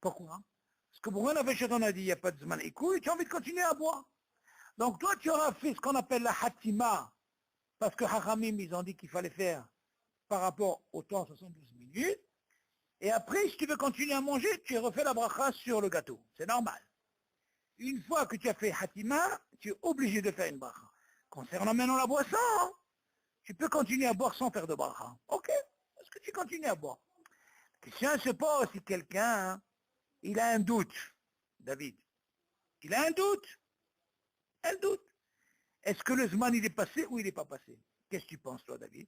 Pourquoi? Parce que bourrin et fachot, on a dit, il n'y a pas de zman et couille, tu as envie de continuer à boire. Donc toi, tu auras fait ce qu'on appelle la hatima, parce que Hachamim, ils ont dit qu'il fallait faire par rapport au temps 72 minutes, et après, si tu veux continuer à manger, tu refais la bracha sur le gâteau. C'est normal. Une fois que tu as fait hatima, tu es obligé de faire une bracha. Concernant maintenant la boisson, tu peux continuer à boire sans faire de bracha. Ok? Est-ce que tu continues à boire? La question se pose si quelqu'un, il a un doute, David. Il a un doute. Un doute. Est-ce que le Zman, il est passé ou il n'est pas passé? Qu'est-ce que tu penses, toi, David?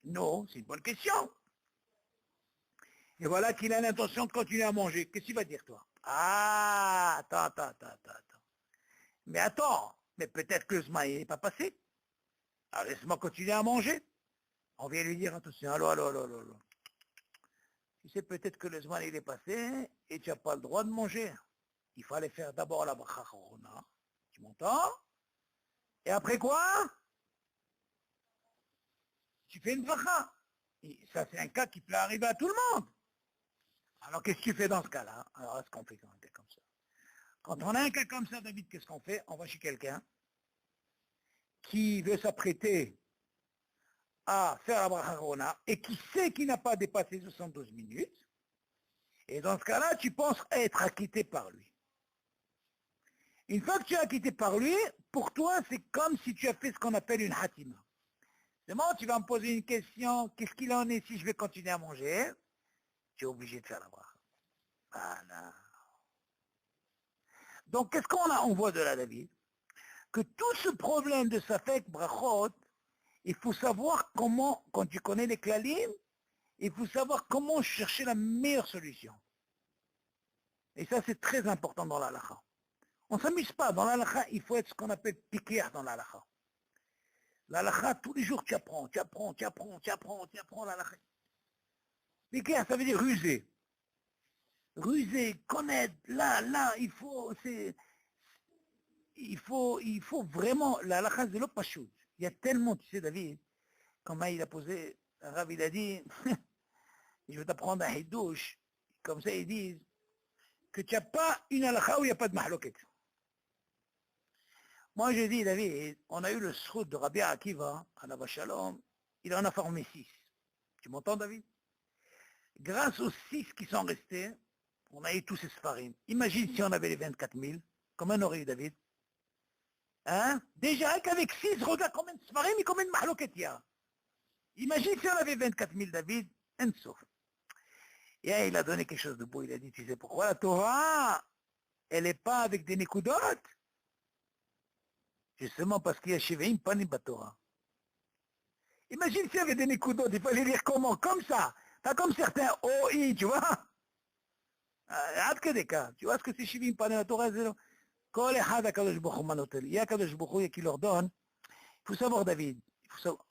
Non, c'est une bonne question. Et voilà qu'il a l'intention de continuer à manger. Qu'est-ce qu'il va dire, toi? Ah, attends. Mais attends, mais peut-être que le Zman, il n'est pas passé. Alors, laisse-moi continuer à manger. On vient lui dire, attention, allô. Tu sais peut-être que le Zman, il est passé et tu n'as pas le droit de manger. Il fallait faire d'abord la bracha Chorona. Tu m'entends? Et après quoi? Tu fais une bracha. Et ça, c'est un cas qui peut arriver à tout le monde. Alors, qu'est-ce que tu fais dans ce cas-là? Alors, est-ce qu'on fait quand un cas comme ça? Quand on a un cas comme ça, David, qu'est-ce qu'on fait? On va chez quelqu'un qui veut s'apprêter à faire la bracha Rona et qui sait qu'il n'a pas dépassé 72 minutes. Et dans ce cas-là, tu penses être acquitté par lui. Une fois que tu es acquitté par lui, pour toi, c'est comme si tu as fait ce qu'on appelle une hatima. C'est bon, tu vas me poser une question, qu'est-ce qu'il en est si je vais continuer à manger? Tu es obligé de faire la bracha. Voilà. Donc, qu'est-ce on voit de là, David? Que tout ce problème de Safek Brachot, il faut savoir comment, quand tu connais les klalim, il faut savoir comment chercher la meilleure solution. Et ça, c'est très important dans l'halakha. On ne s'amuse pas. Dans l'halakha, il faut être ce qu'on appelle piquer dans l'halakha. L'halakha, tous les jours, tu apprends l'halakha. Piquer, ça veut dire ruser. Ruser, connaître, là, il faut vraiment, la halakha, c'est l'autre chose. Il y a tellement, tu sais, David, comment il a posé, Rav, il a dit, je vais t'apprendre un hidouche, comme ça ils disent, que tu n'as pas une halakha où il n'y a pas de mahloket. Moi, j'ai dit, David, on a eu le sroud de Rabbi Akiva, à la Shalom, il en a formé 6. Tu m'entends, David? Grâce aux 6 qui sont restés, on a eu tous ces sfarim. Imagine si on avait les 24 000, combien on aurait eu, David? Hein? Déjà, qu'avec 6, regarde combien de sfarim et combien de mahloket il y a. Imagine si on avait 24 000, David, un sauf. Et il a donné quelque chose de beau, il a dit, tu sais pourquoi la Torah, elle n'est pas avec des nekudot? Justement parce qu'il y a Sheveim Panim Torah. Imagine s'il y avait des nekudot, il fallait lire comment? Comme ça. Pas comme certains OI, tu vois? Tu vois ce que c'est Sheveim Panim Torah? Kol echad HaKadosh Baruch Hu manotel. Il y a HaKadosh Baruch Hu qui leur donne. Il faut savoir, David,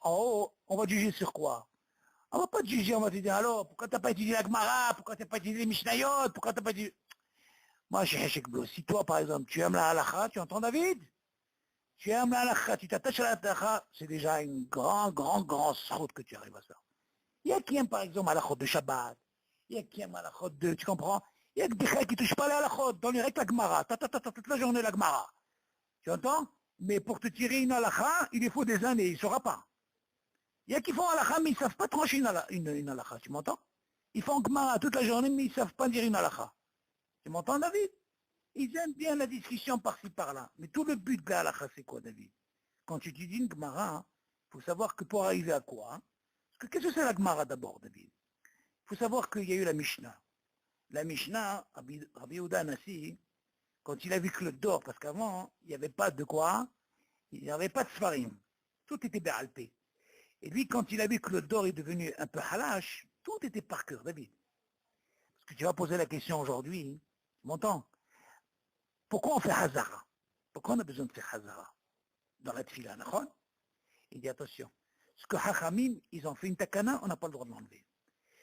en haut, on va juger sur quoi? On ne va pas te juger, on va te dire, alors, pourquoi tu n'as pas étudié la Gemara? Pourquoi tu n'as pas étudié les Mishnayot? Pourquoi tu n'as pas étudié... Moi, je suis Heshek Bleu. Si toi, par exemple, tu aimes la halakha, tu entends, David? Tu aimes la halakha, tu t'attaches à la halakha, c'est déjà une grande route que tu arrives à ça. Il y a qui aime, par exemple, la halakha de Shabbat. Il y a qui aime la halakha de... Tu comprends? Il y a des gens qui ne touchent pas la halakha, dans les règles la Gemara. Toute la journée, la Gemara. Tu entends? Mais pour te tirer une halakha, il faut des années, il ne saura pas. Il y a qui font halakha, mais ils ne savent pas trancher une halakha, tu m'entends? Ils font Gemara toute la journée, mais ils ne savent pas dire une halakha. Tu m'entends, David? Ils aiment bien la discussion par-ci, par-là. Mais tout le but de la halakha, c'est quoi, David? Quand tu dis une Gemara, faut savoir que pour arriver à quoi, hein, parce que qu'est-ce que c'est la Gemara d'abord, David? Il faut savoir qu'il y a eu la Mishnah. La Mishnah, Rabbi Yehuda Nassi, quand il a vu que le d'or, parce qu'avant, il n'y avait pas de quoi, il n'y avait pas de Sfarim. Tout était béalpé. Et lui, quand il a vu que le d'or est devenu un peu halash, tout était par cœur, David. Parce que tu vas poser la question aujourd'hui, tu m'entends? Pourquoi on fait Hazara? Pourquoi on a besoin de faire Hazara dans la Tfila, d'accord? Il dit attention, ce que Hachamim, ils ont fait une takana, on n'a pas le droit de l'enlever.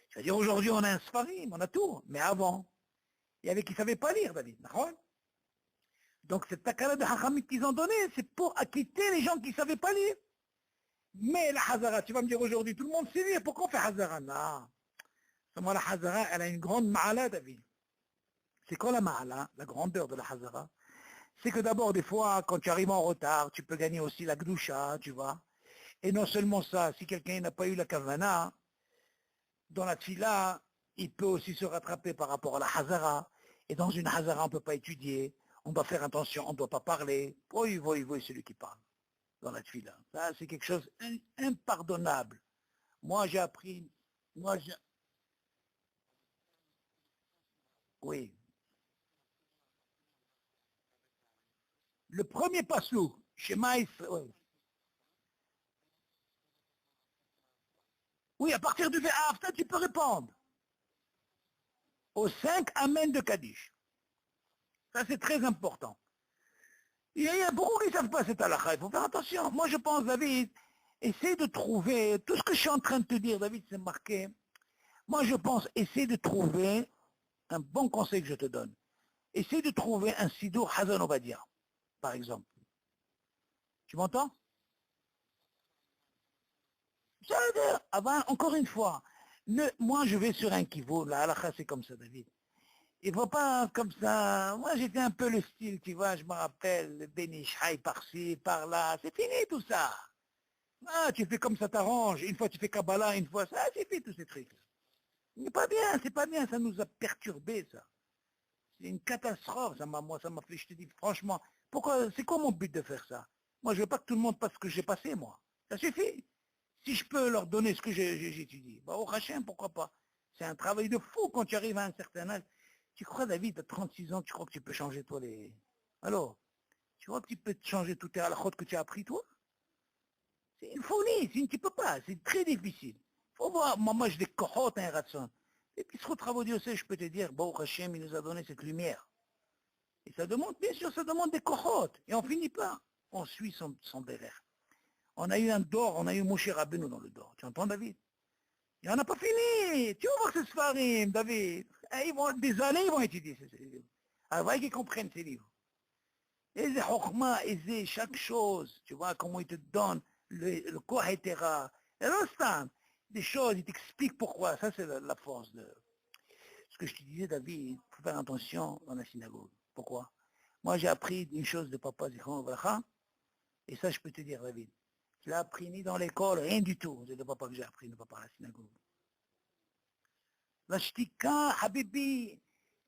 C'est-à-dire aujourd'hui on a un Sfarim, on a tout, mais avant, il y avait qui ne savaient pas lire, David, d'accord? Donc cette takana de Hachamim qu'ils ont donnée, c'est pour acquitter les gens qui ne savaient pas lire. Mais la Hazara, tu vas me dire aujourd'hui, tout le monde sait lire, pourquoi on fait Hazara? Non. Seulement la Hazara, elle a une grande ma'ala, David. C'est quoi la ma'ala, la grandeur de la Hazara? C'est que d'abord, des fois, quand tu arrives en retard, tu peux gagner aussi la Gdusha, tu vois. Et non seulement ça, si quelqu'un n'a pas eu la Kavana, dans la Tfila, il peut aussi se rattraper par rapport à la Hazara. Et dans une Hazara, on ne peut pas étudier, on doit faire attention, on ne doit pas parler. Oui, celui qui parle dans la Tfila. Ça, c'est quelque chose d'impardonnable. Moi, j'ai appris, moi, j'ai... Oui. Le premier passou, chez Maïs, oui. Oui, à partir du Ve'afta, tu peux répondre. Aux 5 Amen de Kaddish. Ça, c'est très important. Il y a beaucoup qui ne savent pas cette halakha. Il faut faire attention. Moi, je pense, David, essaie de trouver, tout ce que je suis en train de te dire, David, c'est marqué. Moi, je pense, essaie de trouver un bon conseil que je te donne. Essaie de trouver un sidour Hazan Obadia, par exemple. Tu m'entends? C'est-à-dire, encore une fois, moi, je vais sur un kivo. La halakha, c'est comme ça, David. Il ne faut pas comme ça. Moi, j'étais un peu le style, tu vois, je me rappelle, le bénichaï par-ci, par-là. C'est fini tout ça. Ah, tu fais comme ça t'arrange. Une fois tu fais Kabbalah, une fois ça, c'est fait tous ces trucs. C'est pas bien, ça nous a perturbés, ça. C'est une catastrophe, moi, ça m'a fait, je te dis, franchement, pourquoi, c'est quoi mon but de faire ça? Moi, je veux pas que tout le monde passe ce que j'ai passé, moi. Ça suffit. Si je peux leur donner ce que j'ai étudié, bah, au Hachem, pourquoi pas? C'est un travail de fou quand tu arrives à un certain âge. Tu crois, David, à 36 ans, tu crois que tu peux changer, toi, les... Alors, tu crois que tu peux changer toutes les halakhot que tu as appris, toi? C'est une folie, tu ne peux pas, c'est très difficile. Il faut voir, moi, j'ai des kohot, un ratson. Et puis, ce que travaux Dieu sait, je peux te dire, bon, Hachem, il nous a donné cette lumière. Et ça demande, bien sûr, ça demande des kohot. Et on finit pas. On suit son derrière. On a eu un dor, on a eu Moshe Rabbeinu dans le dor. Tu entends, David? Et on n'a pas fini. Tu vas voir que c'est Sfarim, David. Et des années, ils vont étudier ces livres. Avant qu'ils comprennent ces livres. Et les chokma, et chaque chose, tu vois, comment ils te donnent le kohetera. Et l'instant, des choses, ils t'expliquent pourquoi. Ça, c'est la force de... Ce que je te disais, David, il faut faire attention dans la synagogue. Pourquoi? Moi, j'ai appris une chose de Papa Zichron Vracha, et ça, je peux te dire, David. Je l'ai appris ni dans l'école, rien du tout. C'est de Papa que j'ai appris, ne pas par la synagogue. La shtika, Habibi,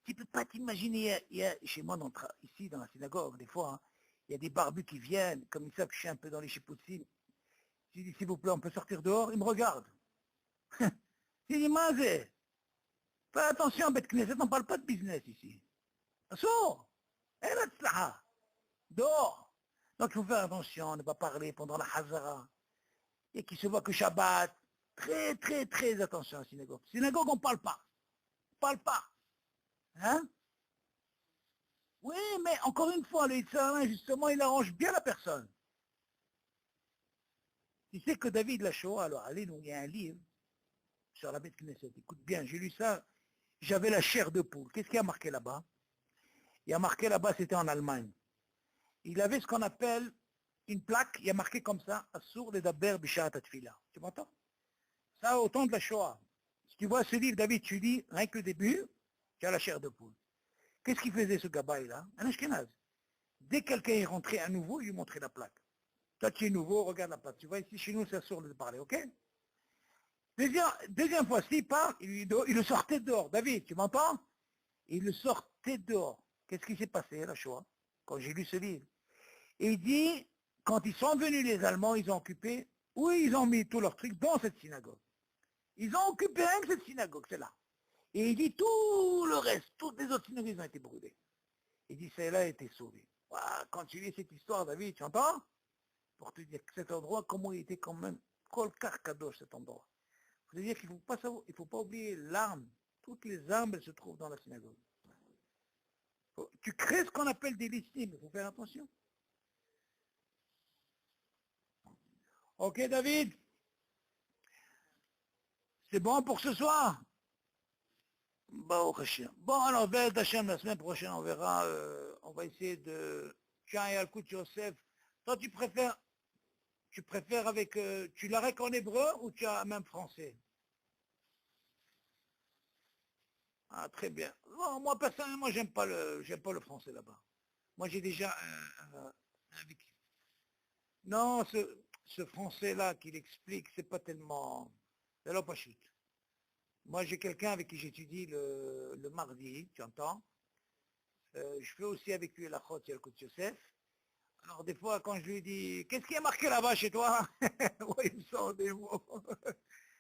tu ne peux pas t'imaginer, chez moi, ici, dans la synagogue, des fois, hein, il y a des barbus qui viennent, comme ils savent que je suis un peu dans les chipoutines. Je dis, s'il vous plaît, on peut sortir dehors. Ils me regardent. Je dis, Mazé, fais attention, Beth Knesset, on ne parle pas de business ici. Sors, dehors. Donc il faut faire attention, ne pas parler pendant la Hazara. Et qui se voit que Shabbat, très attention à la synagogue. Synagogue, on ne parle pas. On ne parle pas. Hein? Oui, mais encore une fois, le Yitzhak, justement, il arrange bien la personne. Tu sais que David Lachaud, alors, allez, il y a un livre sur la Beth Knesset. Écoute bien, j'ai lu ça, j'avais la chair de poule. Qu'est-ce qu'il y a marqué là-bas? Il y a marqué là-bas, c'était en Allemagne. Il avait ce qu'on appelle une plaque, il y a marqué comme ça, Assur le Daber Bishat Atfila. Tu m'entends? Ça, au temps de la Shoah. Si tu vois ce livre, David, tu lis, rien que le début, tu as la chair de poule. Qu'est-ce qu'il faisait ce gabaï-là? Un Ashkenaz. Dès que quelqu'un est rentré à nouveau, il lui montrait la plaque. Toi, tu es nouveau, regarde la plaque. Tu vois, ici, chez nous, c'est Assur de parler, ok? Deuxième fois, s'il part, il le sortait dehors. David, tu m'entends? Il le sortait dehors. Qu'est-ce qui s'est passé, la Shoah, quand j'ai lu ce livre? Et il dit, quand ils sont venus les Allemands, ils ont occupé Oui, ils ont mis tous leurs trucs dans cette synagogue. Ils ont occupé rien que cette synagogue, c'est là. Et il dit tout le reste, toutes les autres synagogues ont été brûlées. Il dit celle-là a été sauvée. Voilà, quand tu lis cette histoire, David, tu entends? Pour te dire que cet endroit, comment il était quand même colcar kadosh cet endroit. Il faut dire qu'il ne faut pas savoir, il faut pas oublier l'arme. Toutes les armes, elles se trouvent dans la synagogue. Tu crées ce qu'on appelle des listings, il faut faire attention. Ok David, c'est bon pour ce soir? Bon, alors, Beth Hashem, la semaine prochaine, on verra, on va essayer de... Tiens, et Alkout Yosef, toi tu préfères avec, tu l'as qu'en hébreu ou tu as même français? Ah, très bien. Non, moi, personnellement, j'aime pas le français là-bas. Moi, j'ai déjà avec... Non, ce français-là qu'il explique, c'est pas tellement... C'est là pas chute. Moi, j'ai quelqu'un avec qui j'étudie le mardi, tu entends? Je fais aussi avec lui la chôte Yalkut Yosef. Alors des fois, quand je lui dis, qu'est-ce qui est marqué là-bas chez toi? Ouais, il me sort des mots.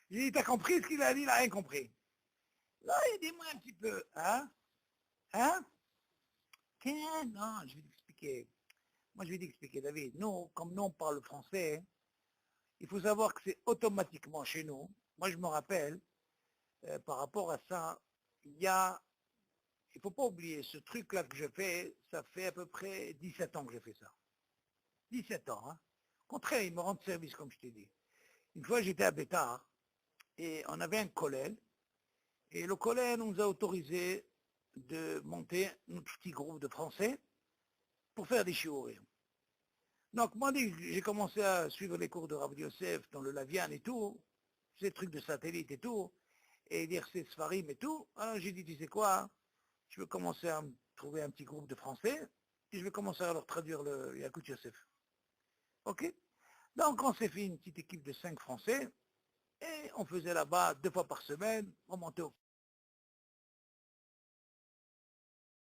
Je lui dis, t'as compris ce qu'il a dit? Il n'a rien compris. Là, il dit, moi un petit peu, hein? Hein? Non, je vais t'expliquer. Moi, je vais t'expliquer, David. Nous, comme nous, on parle français, il faut savoir que c'est automatiquement chez nous. Moi, je me rappelle, par rapport à ça, il ne faut pas oublier, ce truc-là que je fais, ça fait à peu près 17 ans que je fais ça. 17 ans, hein. Au contraire, ils me rendent service, comme je t'ai dit. Une fois, j'étais à Bétard, et on avait un collègue, et le collègue nous a autorisé de monter un petit groupe de Français pour faire des shiurim. Donc, moi, j'ai commencé à suivre les cours de Rav Yosef dans le Lavian et tout, ces trucs de satellite et tout, et dire ces Sfarim et tout. Alors, j'ai dit, tu sais quoi, je vais commencer à me trouver un petit groupe de Français, et je vais commencer à leur traduire le Yakut Yosef. OK? Donc, on s'est fait une petite équipe de 5 Français, et on faisait là-bas 2 fois par semaine, on montait au